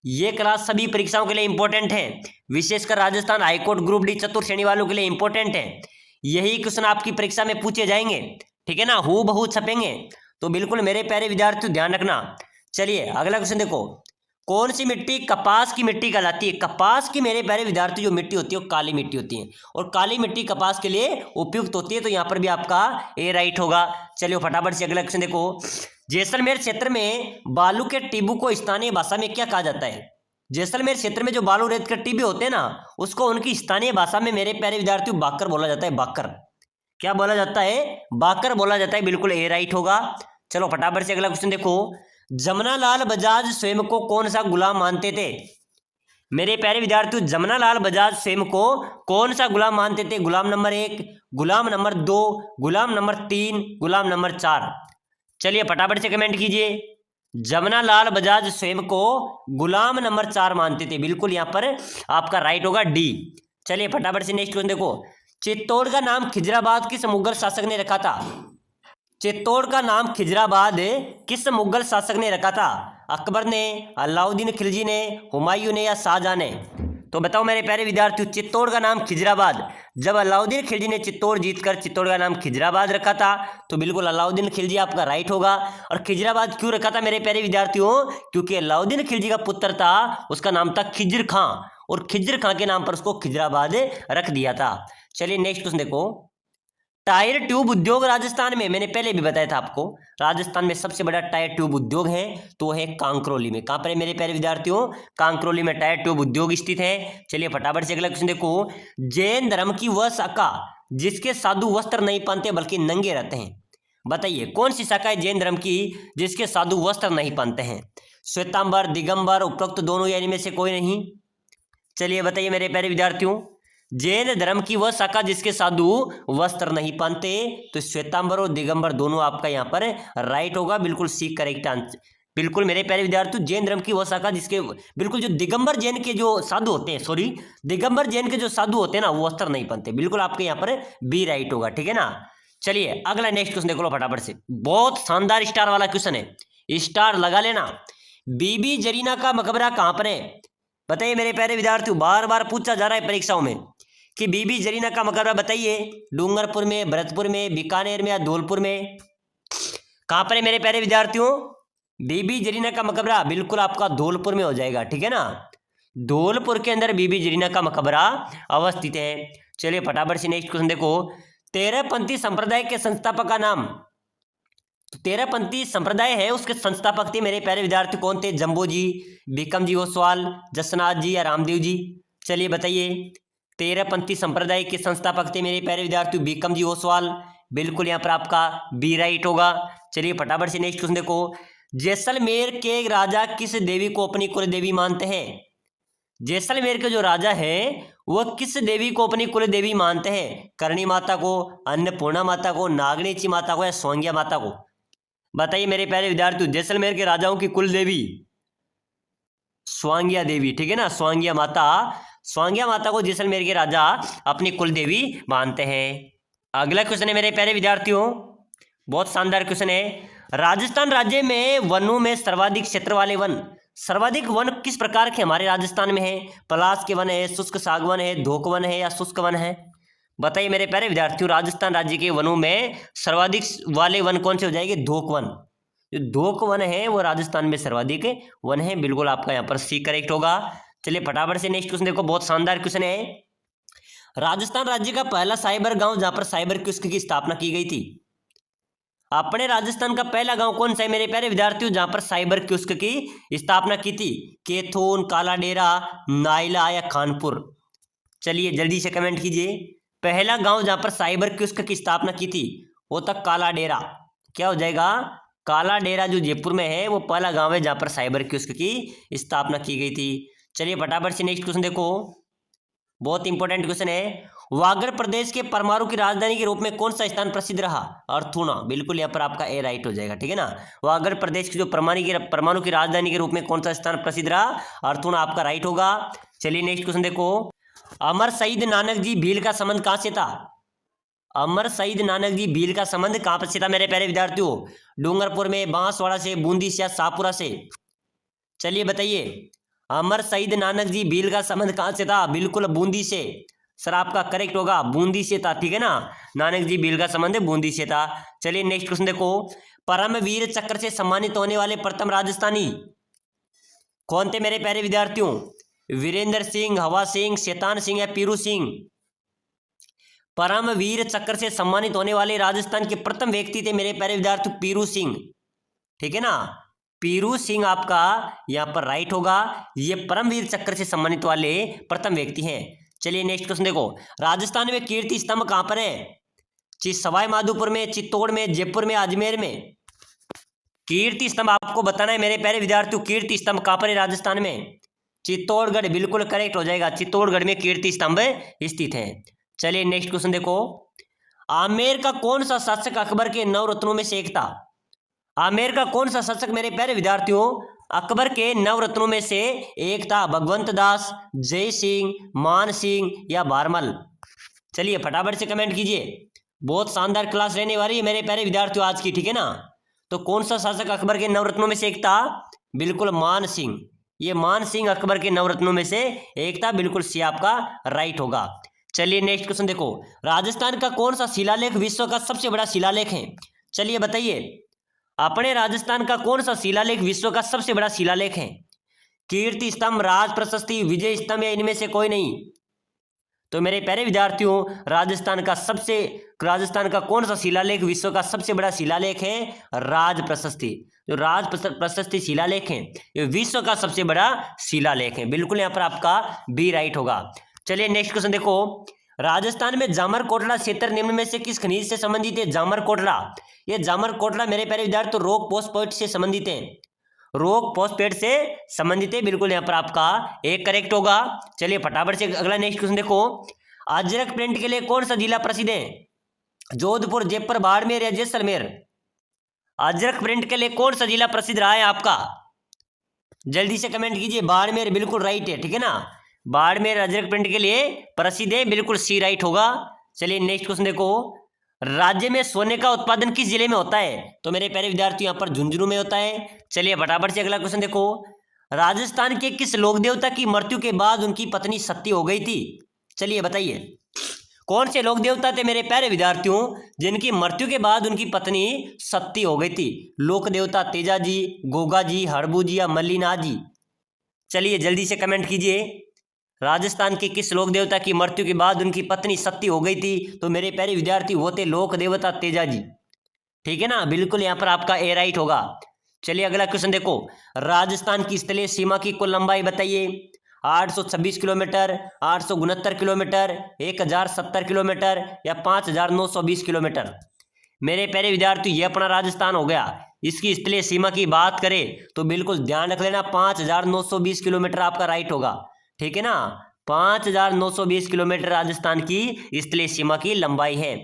ये क्लास सभी परीक्षाओं के लिए इंपॉर्टेंट है, विशेषकर राजस्थान हाईकोर्ट ग्रुप डी चतुर्थ श्रेणी वालों के लिए इंपॉर्टेंट है। यही क्वेश्चन आपकी परीक्षा में पूछे जाएंगे, ठीक है ना, हूबहू छपेंगे। तो बिल्कुल मेरे प्यारे विद्यार्थी ध्यान रखना। चलिए अगला क्वेश्चन देखो, कौन सी मिट्टी कपास की मिट्टी कहलाती है? कपास की मेरे प्यारे विद्यार्थी जो मिट्टी होती है वो काली मिट्टी होती है और काली मिट्टी कपास के लिए उपयुक्त होती है। तो यहाँ पर भी आपका ए राइट होगा। चलिए फटाफट से अगला क्वेश्चन देखो, जैसलमेर क्षेत्र में बालू के टिब्बू को स्थानीय भाषा में क्या कहा जाता है? जैसलमेर क्षेत्र में जो बालू रेत के टिब्बे होते हैं ना, उसको उनकी स्थानीय भाषा में मेरे प्यारे विद्यार्थियों बाकर बोला जाता है। बाकर, क्या बोला जाता है? बाकर बोला जाता है। बिल्कुल ए राइट होगा। चलो फटाफट से अगला क्वेश्चन देखो, जमनालाल बजाज स्वयं को कौन सा गुलाम मानते थे? मेरे प्यारे विद्यार्थियों, जमनालाल बजाज स्वयं को कौन सा गुलाम मानते थे? गुलाम नंबर 1, गुलाम नंबर 2, गुलाम नंबर 3, गुलाम नंबर 4? चलिए फटाफट से कमेंट कीजिए। जमनालाल बजाज स्वयं को गुलाम नंबर 4 मानते थे। बिल्कुल यहाँ पर आपका राइट होगा डी। चलिए फटाफट से नेक्स्ट क्वेश्चन देखो, चित्तौड़ का नाम खिजराबाद किस मुगल शासक ने रखा था? चित्तौड़ का नाम खिजराबाद किस मुगल शासक ने रखा था? अकबर ने, अलाउद्दीन खिलजी ने, हुमायूं ने या शाहजहां ने? तो बताओ मेरे प्यारे विद्यार्थियों, चित्तौड़ का नाम खिजराबाद, जब अलाउद्दीन खिलजी ने चित्तौड़ जीतकर चित्तौड़ का नाम खिजराबाद रखा था, तो बिल्कुल अलाउद्दीन खिलजी आपका राइट होगा। और खिजराबाद क्यों रखा था मेरे प्यारे विद्यार्थियों? क्योंकि अलाउद्दीन खिलजी का पुत्र था, उसका नाम था खिज्र खां और खिज्र खां के नाम पर उसको खिजराबाद रख दिया था। चलिए नेक्स्ट क्वेश्चन देखो, टायर ट्यूब उद्योग राजस्थान में, मैंने पहले भी बताया था आपको, राजस्थान में सबसे बड़ा टायर ट्यूब उद्योग है तो वो है कांकरोली में। कहां पर है मेरे प्यारे विद्यार्थियों? कांकरोली में टायर ट्यूब उद्योग स्थित है। चलिए फटाफट से अगला क्वेश्चन देखो, जैन धर्म की वह शाखा जिसके साधु वस्त्र नहीं पहनते बल्कि नंगे रहते हैं? बताइए कौन सी शाखा है जैन धर्म की जिसके साधु वस्त्र नहीं पहनते हैं? श्वेतांबर, दिगंबर, उपरोक्त दोनों या इनमें से कोई नहीं? चलिए बताइए मेरे प्यारे विद्यार्थियों, जैन धर्म की वह शाखा जिसके साधु वस्त्र नहीं पहनते, तो श्वेतांबर और दिगंबर दोनों आपका यहाँ पर राइट होगा, बिल्कुल सी करेक्ट आंसर। बिल्कुल मेरे प्यारे विद्यार्थियों, जैन धर्म की वह शाखा जिसके बिल्कुल जो दिगंबर जैन के जो साधु होते हैं, सॉरी दिगंबर जैन के जो साधु होते हैं ना, वो वस्त्र नहीं पहनते, बिल्कुल आपके यहाँ पर बी राइट होगा, ठीक है ना। चलिए अगला नेक्स्ट क्वेश्चन देख लो फटाफट से, बहुत शानदार स्टार वाला क्वेश्चन है, स्टार लगा लेना। बीबी जरीना का मकबरा कहाँ पर है? बताइए मेरे प्यारे विद्यार्थियों, बार बार पूछा जा रहा है परीक्षाओं में कि बीबी जरीना का मकबरा बताइए, डूंगरपुर में, भरतपुर में, बीकानेर में या धौलपुर में? कहाँ पर है मेरे प्यारे विद्यार्थियों बीबी जरीना का मकबरा? बिल्कुल आपका धौलपुर में हो जाएगा, ठीक है ना। धौलपुर के अंदर बीबी जरीना का मकबरा अवस्थित है। चलिए फटाफट से नेक्स्ट क्वेश्चन देखो, तेरहपंथी संप्रदाय के संस्थापक का नाम? तो तेरहपंथी संप्रदाय है, उसके संस्थापक थे मेरे प्यारे विद्यार्थी कौन थे? जम्बो जी, भीकम जी ओसवाल, जसनाथ जी या रामदेव जी? चलिए बताइए, तेरहपंथी संप्रदाय के संस्थापक थे मेरे प्यारे विद्यार्थी भीकम जी ओसवाल, बिल्कुल यहाँ पर आपका बी राइट होगा। चलिए फटाफट से नेक्स्ट क्वेश्चन देखो, जैसलमेर के राजा किस देवी को अपनी कुल देवी मानते हैं? जैसलमेर के जो राजा है वह किस देवी को अपनी कुल देवी मानते हैं? करणी माता को, अन्नपूर्णा माता को, नागनेची माता को या स्वांग्या माता को? बताइए मेरे प्यारे विद्यार्थियों, जैसलमेर के राजाओं की कुल देवी स्वांग्या देवी, ठीक है ना, स्वांग्या माता। स्वांग्या माता को जैसलमेर के राजा अपनी कुल देवी मानते हैं। अगला क्वेश्चन है मेरे प्यारे विद्यार्थियों, बहुत शानदार क्वेश्चन है, राजस्थान राज्य में वनों में सर्वाधिक क्षेत्र वाले वन, सर्वाधिक वन किस प्रकार के हमारे राजस्थान में है? पलाश के वन है, शुष्क सागवन है, धोक वन है या शुष्क वन है? बताइए मेरे प्यारे विद्यार्थियों, राजस्थान राज्य के वनों में सर्वाधिक वाले वन कौन से हो जाएंगे? धोक वन। जो धोक वन है वो राजस्थान में सर्वाधिक वन है, बिल्कुल आपका यहाँ पर सी करेक्ट होगा। चलिए फटाफट से नेक्स्ट क्वेश्चन देखो, बहुत शानदार क्वेश्चन है, राजस्थान राज्य का पहला साइबर गांव जहां पर साइबर कियोस्क की स्थापना की गई थी? अपने राजस्थान का पहला गांव कौन सा है मेरे प्यारे विद्यार्थियों जहां पर साइबर कियोस्क की स्थापना की थी? केथोन, काला डेरा, नाइला या खानपुर? चलिए जल्दी से कमेंट कीजिए, पहला गांव जहां पर साइबर कियोस्क की स्थापना की थी वो था काला डेरा। क्या हो जाएगा? काला डेरा जो जयपुर में है वो पहला गांव है जहां पर साइबर कियोस्क की स्थापना की गई थी। चलिए फटाफट से नेक्स्ट क्वेश्चन देखो, बहुत इंपॉर्टेंट क्वेश्चन है, वागड़ प्रदेश के परमाणु की राजधानी के रूप में कौन सा स्थान प्रसिद्ध रहा? अर्थुना, बिल्कुल यहाँ पर आपका ए राइट हो जाएगा, ठीक है ना। वागड़ प्रदेश की जो परमाणु की राजधानी के रूप में कौन सा स्थान प्रसिद्ध रहा? अर्थुना आपका राइट होगा। चलिए नेक्स्ट क्वेश्चन देखो, अमर शहीद नानक जी भील का संबंध कहाँ से था? अमर शहीद नानक जी भील का संबंध कहाँ से था मेरे प्यारे विद्यार्थियों? डूंगरपुर में, बांसवाड़ा से, बूंदी से या शाहपुरा से? चलिए बताइए, अमर शहीद नानक जी भील का संबंध कहाँ से था? बिल्कुल बूंदी से, सर आपका करेक्ट होगा, बूंदी से था, ठीक है ना। नानक जी भील का संबंध बूंदी से था। चलिए नेक्स्ट क्वेश्चन देखो, परमवीर चक्र से सम्मानित होने वाले प्रथम राजस्थानी कौन थे मेरे प्यारे विद्यार्थियों? वीरेंद्र सिंह, हवा सिंह, शैतान सिंह या पीरू सिंह? परमवीर चक्र से सम्मानित होने वाले राजस्थान के प्रथम व्यक्ति थे मेरे प्यारे विद्यार्थियों पीरू सिंह, ठीक है ना। पीरू सिंह आपका यहाँ पर राइट होगा, ये परमवीर चक्र से सम्मानित वाले प्रथम व्यक्ति हैं। चलिए नेक्स्ट क्वेश्चन देखो, राजस्थान में कीर्ति स्तंभ कहाँ पर है? सवाई माधोपुर में, चित्तौड़ में, जयपुर में, अजमेर में? कीर्ति स्तंभ आपको बताना है मेरे प्यारे विद्यार्थियों, कीर्ति स्तंभ कहाँ पर है राजस्थान में? चित्तौड़गढ़, बिल्कुल करेक्ट हो जाएगा, चित्तौड़गढ़ में कीर्ति स्तंभ स्थित है। चलिए नेक्स्ट क्वेश्चन देखो, आमेर का कौन सा शासक अकबर के 9 रत्नों में से एक था? आमेर का कौन सा शासक मेरे प्यारे विद्यार्थियों अकबर के 9 रत्नों में से एक था? भगवंत दास, जय सिंह, मान सिंह या बारमल? चलिए फटाफट से कमेंट कीजिए, बहुत शानदार क्लास रहने वाली है मेरे प्यारे विद्यार्थियों आज की, ठीक है ना। तो कौन सा शासक अकबर के 9 रत्नों में से एक था? बिल्कुल मान सिंह, ये मान सिंह अकबर के 9 रत्नों में से एक था, बिल्कुल सी आपका राइट होगा। चलिए नेक्स्ट क्वेश्चन देखो, राजस्थान का कौन सा शिलालेख विश्व का सबसे बड़ा शिलालेख है? चलिए बताइए, अपने राजस्थान का कौन सा शिलालेख विश्व का सबसे बड़ा शिलालेख है? कीर्ति स्तंभ, राज प्रशस्ति, विजय स्तंभ या इनमें से कोई नहीं? तो मेरे प्यारे विद्यार्थियों, राजस्थान का कौन सा शिलालेख विश्व का सबसे बड़ा शिलालेख है? राज प्रशस्ति। जो राज प्रशस्ति शिलालेख है ये विश्व का सबसे बड़ा शिलालेख है, बिल्कुल यहाँ पर आपका बी राइट होगा। चलिए नेक्स्ट क्वेश्चन देखो, राजस्थान में जामर कोटला क्षेत्र निम्न में से किस खनिज से संबंधित है? जामर कोटला, ये जामर कोटला मेरे प्यारे विद्यार्थी रॉक फॉस्फेट से संबंधित है, रॉक फॉस्फेट से संबंधित है, बिल्कुल यहाँ पर आपका एक करेक्ट होगा। चलिए फटाफट से अगला नेक्स्ट क्वेश्चन देखो, अजरक प्रिंट के लिए कौन सा जिला प्रसिद्ध है? जोधपुर, जयपुर, बाड़मेर या जैसलमेर? अजरक प्रिंट के लिए कौन सा जिला प्रसिद्ध रहा है आपका? जल्दी से कमेंट कीजिए। बाड़मेर बिल्कुल राइट है, ठीक है ना। बाड़मेर अजरक प्रिंट के लिए प्रसिद्ध है, बिल्कुल सी राइट होगा। चलिए नेक्स्ट क्वेश्चन देखो। राज्य में सोने का उत्पादन किस जिले में होता है? तो मेरे प्यारे विद्यार्थी यहाँ पर झुंझुनू में होता है। चलिए फटाफट से अगला क्वेश्चन देखो। राजस्थान के किस लोक देवता की मृत्यु के बाद उनकी पत्नी सती हो गई थी? चलिए बताइए कौन से लोक देवता थे मेरे प्यारे विद्यार्थियों जिनकी मृत्यु के बाद उनकी पत्नी सती हो गई थी? लोक देवता तेजा जी, गोगा जी, हड़बू जी या मल्लीनाथ जी? चलिए जल्दी से कमेंट कीजिए। राजस्थान के किस लोक देवता की मृत्यु के बाद उनकी पत्नी सती हो गई थी? तो मेरे प्यारे विद्यार्थी वो थे लोक देवता तेजा जी, ठीक है ना। बिल्कुल यहाँ पर आपका ए राइट होगा। चलिए अगला क्वेश्चन देखो। राजस्थान की स्थलीय सीमा की कुल लंबाई बताइए। 826 किलोमीटर, 869 किलोमीटर, 1070 किलोमीटर या 5920 किलोमीटर? मेरे प्यारे विद्यार्थी ये अपना राजस्थान हो गया। इसकी स्थलीय सीमा की बात करें तो बिल्कुल ध्यान रख लेना 5920 किलोमीटर आपका राइट होगा, ठीक है ना। 5920 किलोमीटर राजस्थान की स्थलीय सीमा की लंबाई है।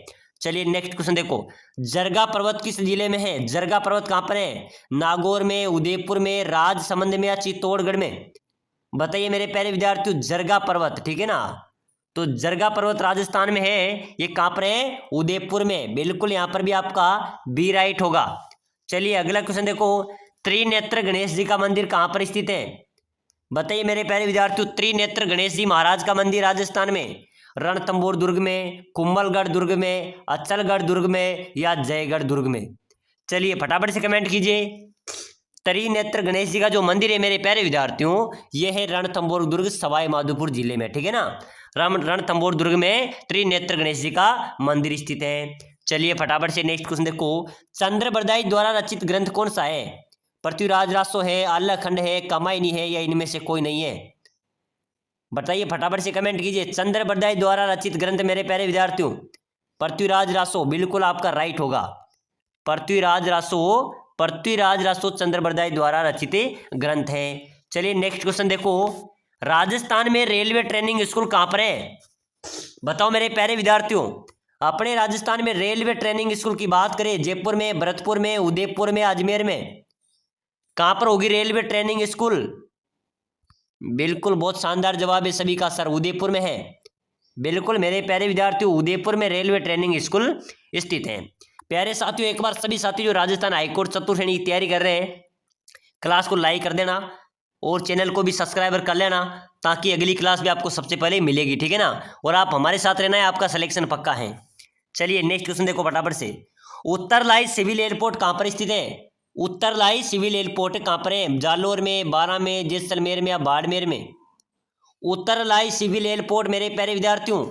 चलिए नेक्स्ट क्वेश्चन देखो। जरगा पर्वत किस जिले में है? जरगा पर्वत कहाँ पर है? नागौर में, उदयपुर में, राजसमंद में या चित्तौड़गढ़ में? बताइए मेरे प्यारे विद्यार्थियों। जरगा पर्वत, ठीक है ना। तो जरगा पर्वत राजस्थान में है। ये कहाँ पर है? उदयपुर में। बिल्कुल यहाँ पर भी आपका बी राइट होगा। चलिए अगला क्वेश्चन देखो। त्रिनेत्र गणेश जी का मंदिर कहाँ पर स्थित है? बताइए मेरे प्यारे विद्यार्थियों। त्रिनेत्र गणेश जी महाराज का मंदिर राजस्थान में रणथंभौर दुर्ग में, कुंभलगढ़ दुर्ग में, अचलगढ़ दुर्ग में या जयगढ़ दुर्ग में? चलिए फटाफट से कमेंट कीजिए। त्रिनेत्र गणेश जी का जो मंदिर है मेरे प्यारे विद्यार्थियों यह है रणथंभौर दुर्ग, सवाई माधोपुर जिले में, ठीक है ना। रणथंभौर दुर्ग में त्रिनेत्र गणेश जी का मंदिर स्थित है। चलिए फटाफट से नेक्स्ट क्वेश्चन देखो। चंद्रबरदाई द्वारा रचित ग्रंथ कौन सा है? पृथ्वीराज रासो है, आल्हाखंड है, कामायनी है या इनमें से कोई नहीं है? बताइए फटाफट से कमेंट कीजिए। चंद्रबरदाई द्वारा रचित ग्रंथ मेरे प्यारे विद्यार्थियों पृथ्वीराज रासो, बिल्कुल आपका राइट होगा। पृथ्वीराज रासो चंद्रबरदाई द्वारा रचित ग्रंथ है। चलिए नेक्स्ट क्वेश्चन देखो। राजस्थान में रेलवे ट्रेनिंग स्कूल कहाँ पर है? बताओ मेरे प्यारे विद्यार्थियों। अपने राजस्थान में रेलवे ट्रेनिंग स्कूल की बात करें, जयपुर में, भरतपुर में, उदयपुर में, अजमेर में, कहाँ पर होगी रेलवे ट्रेनिंग स्कूल? बिल्कुल बहुत शानदार जवाब है सभी का सर, उदयपुर में है। बिल्कुल मेरे प्यारे विद्यार्थियों उदयपुर में रेलवे ट्रेनिंग स्कूल स्थित है। प्यारे साथियों एक बार सभी साथी जो राजस्थान हाईकोर्ट चतुर्थ श्रेणी की तैयारी कर रहे हैं क्लास को लाइक कर देना और चैनल को भी सब्सक्राइबर कर लेना ताकि अगली क्लास भी आपको सबसे पहले मिलेगी, ठीक है ना। और आप हमारे साथ रहना है, आपका सिलेक्शन पक्का है। चलिए नेक्स्ट क्वेश्चन देखो फटाफट से। उत्तरलाई सिविल एयरपोर्ट कहाँ पर स्थित है? उत्तरलाई सिविल एयरपोर्ट कहाँ पर है? जालोर में, बारां में, जैसलमेर में या बाड़मेर में? उत्तरलाई सिविल एयरपोर्ट मेरे प्यारे विद्यार्थियों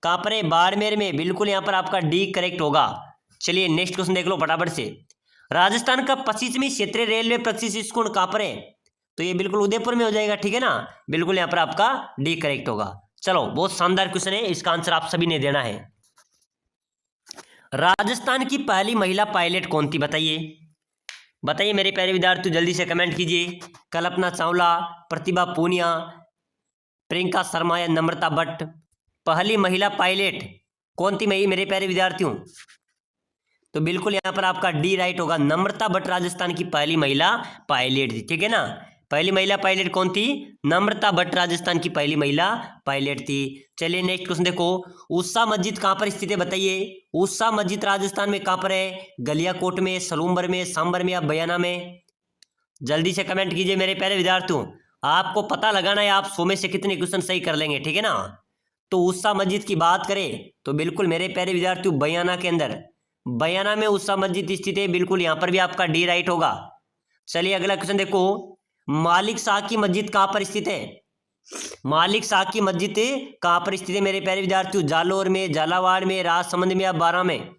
कहाँ पर है? बाड़मेर में। बिल्कुल यहाँ पर आपका डी करेक्ट होगा। चलिए नेक्स्ट क्वेश्चन देख लो फटाफट से। राजस्थान का पश्चिमी क्षेत्रीय रेलवे प्रशिक्षण कहाँ पर है? तो ये बिल्कुल उदयपुर में हो जाएगा, ठीक है ना। बिल्कुल यहाँ पर आपका डी करेक्ट होगा। चलो बहुत शानदार क्वेश्चन है, इसका आंसर आप सभी ने देना है। राजस्थान की पहली महिला पायलट कौन थी? बताइए मेरे प्यारे विद्यार्थी जल्दी से कमेंट कीजिए। कल्पना चावला, प्रतिभा पूनिया, प्रियंका शर्मा या नम्रता भट्ट? पहली महिला पायलट कौन थी मेरे प्यारे विद्यार्थियों? तो बिल्कुल यहाँ पर आपका डी राइट होगा। नम्रता भट्ट राजस्थान की पहली महिला पायलट थी, ठीक है ना। पहली महिला पायलट कौन थी? नम्रता भट्ट राजस्थान की पहली महिला पायलट थी। चलिए नेक्स्ट क्वेश्चन देखो। ऊषा मस्जिद कहाँ पर स्थित है? बताइए ऊषा मस्जिद राजस्थान में कहाँ पर है? गलियाकोट में, सलूम्बर में, सांबर में या बयाना में? जल्दी से कमेंट कीजिए मेरे प्यारे विद्यार्थियों। आपको पता लगाना है आप 100 में से कितने क्वेश्चन सही कर लेंगे, ठीक है ना। तो ऊषा मस्जिद की बात करें तो बिल्कुल मेरे प्यारे विद्यार्थियों बयाना के अंदर, बयाना में ऊषा मस्जिद स्थित है। बिल्कुल यहाँ पर भी आपका डी राइट होगा। चलिए अगला क्वेश्चन देखो। मालिक शाह की मस्जिद कहाँ पर स्थित है? मालिक शाह की मस्जिद कहाँ पर स्थित है मेरे प्यारे विद्यार्थियों? जालोर में, झालावाड़ में, राजसमंद में या बारां में?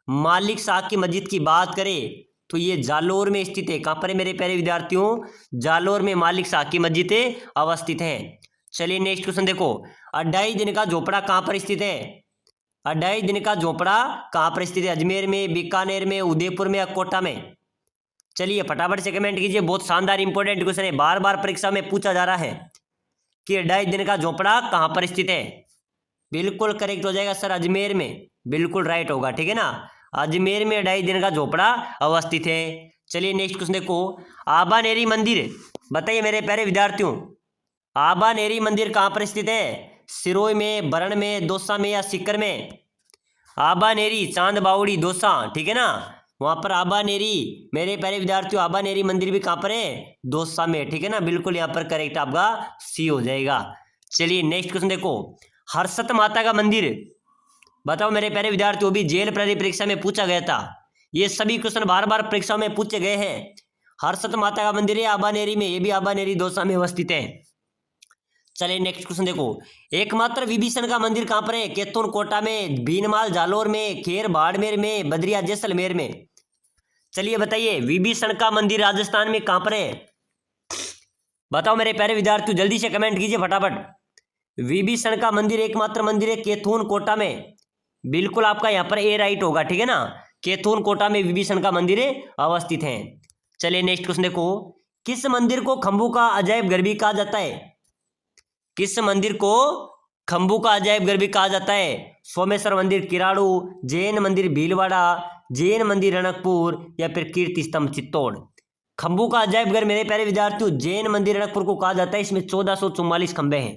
मालिक शाह की मस्जिद की बात करें तो ये जालोर में स्थित है। कहाँ पर है मेरे प्यारे विद्यार्थियों? जालोर में मालिक शाह की मस्जिद अवस्थित है। चलिए नेक्स्ट क्वेश्चन देखो। अढ़ाई दिन का झोपड़ा कहाँ पर स्थित है? अढ़ाई दिन का झोपड़ा कहाँ पर स्थित है? अजमेर में, बीकानेर में, उदयपुर में या कोटा में? चलिए फटाफट से कमेंट कीजिए। बहुत शानदार इंपॉर्टेंट क्वेश्चन है, बार बार परीक्षा में पूछा जा रहा है कि अढ़ाई दिन का झोपड़ा कहाँ पर स्थित है। बिल्कुल करेक्ट हो जाएगा सर, अजमेर में, बिल्कुल राइट होगा, ठीक है ना। अजमेर में 2.5 दिन का झोपड़ा अवस्थित है। चलिए नेक्स्ट क्वेश्चन देखो, आबानेरी मंदिर, बताइए मेरे प्यारे विद्यार्थियों, आबानेरी मंदिर कहाँ पर स्थित है? सिरोही में, बरण में, दौसा में या सीकर में? आबानेरी, चांद बावड़ी, दौसा, ठीक है ना, वहां पर आबानेरी मेरे प्यारे विद्यार्थियों, आबानेरी मंदिर भी कहाँ पर है? दौसा में, ठीक है ना, बिल्कुल यहाँ पर करेक्ट आपका सी हो जाएगा। चलिए नेक्स्ट क्वेश्चन देखो, हर्षत माता का मंदिर, बताओ मेरे प्यारे विद्यार्थियों, भी जेल परीक्षा में पूछा गया था, ये सभी क्वेश्चन बार बार परीक्षा में पूछे गए हैं। हर्षत माता का मंदिर है आबानेरी में, ये भी आबानेरी दौसा में अवस्थित है। चलिए नेक्स्ट क्वेश्चन देखो, एकमात्र विभीषण का मंदिर कहां पर है? केतुन कोटा में, भीनमाल जालोर में, खेर बाड़मेर में, बद्रिया जैसलमेर में? चलिए बताइए, विभीषण का मंदिर राजस्थान में कहां पर है? बताओ मेरे प्यारे विद्यार्थियों, जल्दी से कमेंट कीजिए फटाफट। विभीषण का मंदिर एकमात्र मंदिर है केथून कोटा में, बिल्कुल आपका यहाँ पर ए राइट होगा, ठीक है ना, केथून कोटा में विभीषण का मंदिर अवस्थित है। चलिए नेक्स्ट क्वेश्चन देखो, किस मंदिर को खंभू का अजायब घर भी कहा जाता है? किस मंदिर को खंभू का अजायब घर भी कहा जाता है? सोमेश्वर मंदिर किराड़ू, जैन मंदिर भीलवाड़ा, जैन मंदिर रणकपुर या फिर कीर्ति स्तंभ चित्तौड़? खंभू का अजायब घर मेरे प्यारे विद्यार्थियों जैन मंदिर रणकपुर को कहा जाता है। इसमें 1444 खंबे हैं।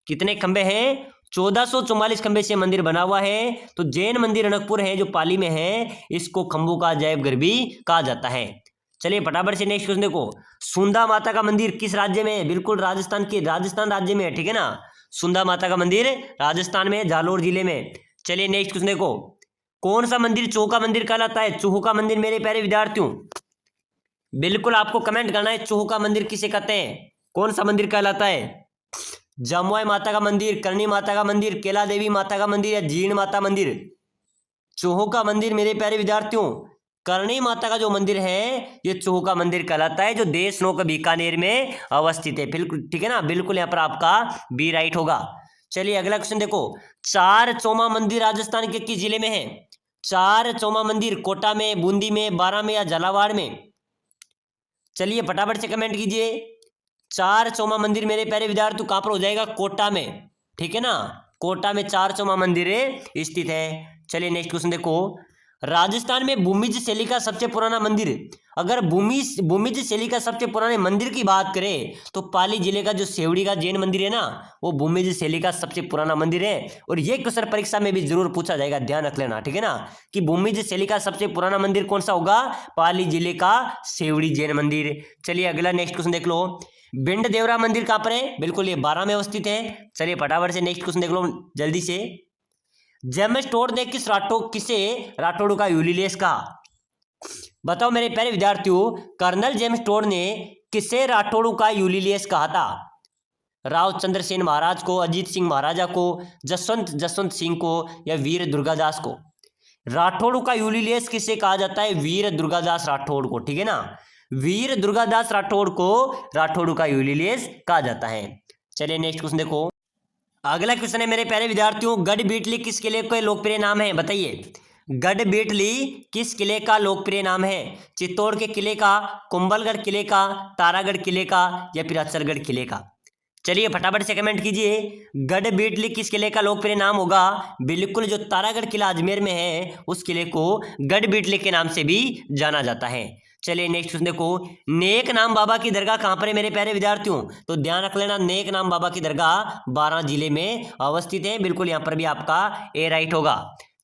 कितने खंबे हैं? 1444 खंबे से मंदिर बना हुआ है। तो जैन मंदिर रणकपुर है जो पाली में है, इसको खंभू का अजायब घर भी कहा जाता है। चलिए फटाफट से नेक्स्ट क्वेश्चन देखो, सुंदा माता का मंदिर किस राज्य में है? बिल्कुल राजस्थान के, राजस्थान राज्य में है, ठीक है ना, सुंदा माता का मंदिर राजस्थान में, जालोर जिले में। चलिए नेक्स्ट क्वेश्चन देखो, कौन सा मंदिर चूहू का मंदिर कहलाता है? चूहू का मंदिर मेरे प्यारे विद्यार्थियों, बिल्कुल आपको कमेंट करना है, चूहू का मंदिर किसे कहते हैं, कौन सा मंदिर कहलाता है? जामुआई माता का मंदिर, करणी माता का मंदिर, केला देवी माता का मंदिर या जीण माता मंदिर? चूहू का मंदिर मेरे प्यारे विद्यार्थियों, करणी माता का जो मंदिर है ये चूहू का मंदिर कहलाता है, जो देश नोक बीकानेर में अवस्थित है। बिल्कुल ठीक है ना, बिल्कुल यहाँ पर आपका बी राइट होगा। चलिए अगला क्वेश्चन देखो, चार चौमा मंदिर राजस्थान के किस जिले में है? चार चौमा मंदिर कोटा में, बूंदी में, बारां में या झालावाड़ में? चलिए फटाफट से कमेंट कीजिए। चार चौमा मंदिर मेरे प्यारे विद्यार्थी कहां पर हो जाएगा? कोटा में, ठीक है ना, कोटा में चार चौमा मंदिर स्थित है। चलिए नेक्स्ट क्वेश्चन देखो, राजस्थान में भूमिज शैली का सबसे पुराना मंदिर, अगर भूमिज शैली का सबसे पुराने मंदिर की बात करें तो पाली जिले का जो सेवड़ी का जैन मंदिर है ना, वो भूमिज शैली का सबसे पुराना मंदिर है। और ये क्वेश्चन परीक्षा में भी जरूर पूछा जाएगा, ध्यान रख लेना, ठीक है ना, कि भूमिज शैली का सबसे पुराना मंदिर कौन सा होगा? पाली जिले का सेवड़ी जैन मंदिर। चलिए अगला नेक्स्ट क्वेश्चन देख लो, बिंड देवरा मंदिर कहां पर है? बिल्कुल ये बारां में अवस्थित है। चलिए फटाफट से नेक्स्ट क्वेश्चन देख लो जल्दी से, जेम्स टोड ने किसे राठौड़ का यूलिलियस कहा? बताओ मेरे प्यारे विद्यार्थियों, कर्नल जेम्स टोड ने किसे राठौड़ का यूलिलियस कहा था? राव चंद्रसेन महाराज को, अजीत सिंह महाराजा को, जसवंत सिंह को या वीर दुर्गादास को? राठौड़ का यूलिलियस किसे कहा जाता है? वीर दुर्गादास राठौड़ को, ठीक है ना, वीर दुर्गादास राठौड़ को राठौड़ का यूलिलियस कहा जाता है। चलिए नेक्स्ट क्वेश्चन देखो, अगला क्वेश्चन है मेरे प्यारे विद्यार्थियों, गढ़बीटली किस किले का लोकप्रिय नाम है? बताइए, गढ़बीटली किस किले का लोकप्रिय नाम है? चित्तौड़ के किले का, कुंभलगढ़ किले का, तारागढ़ किले का या फिर अचलगढ़ किले का? चलिए फटाफट से कमेंट कीजिए, गढ़बीटली किस किले का लोकप्रिय नाम होगा? बिल्कुल जो तारागढ़ किला अजमेर में है उस किले को गढ़बीटली के नाम से भी जाना जाता है। चलिए नेक्स्ट क्वेश्चन देखो, नेक नाम बाबा की दरगाह कहां पर है मेरे प्यारे विद्यार्थियों? तो ध्यान रख लेना, नेक नाम बाबा की दरगाह बारां जिले में अवस्थित है। बिल्कुल यहां पर भी आपका ए राइट होगा।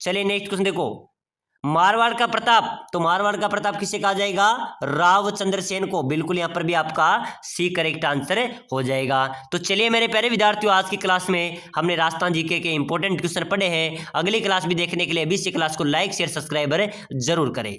चलिए नेक्स्ट क्वेश्चन देखो, मारवाड़ का प्रताप, तो मारवाड़ का प्रताप किसे कहा जाएगा? राव चंद्रसेन को। बिल्कुल यहां पर भी आपका सी करेक्ट आंसर हो जाएगा। तो चलिए मेरे प्यारे विद्यार्थियों, आज की क्लास में हमने राजस्थान जीके के इंपॉर्टेंट क्वेश्चन पढ़े हैं। अगली क्लास भी देखने के लिए अभी से क्लास को लाइक शेयर सब्सक्राइबर जरूर करें।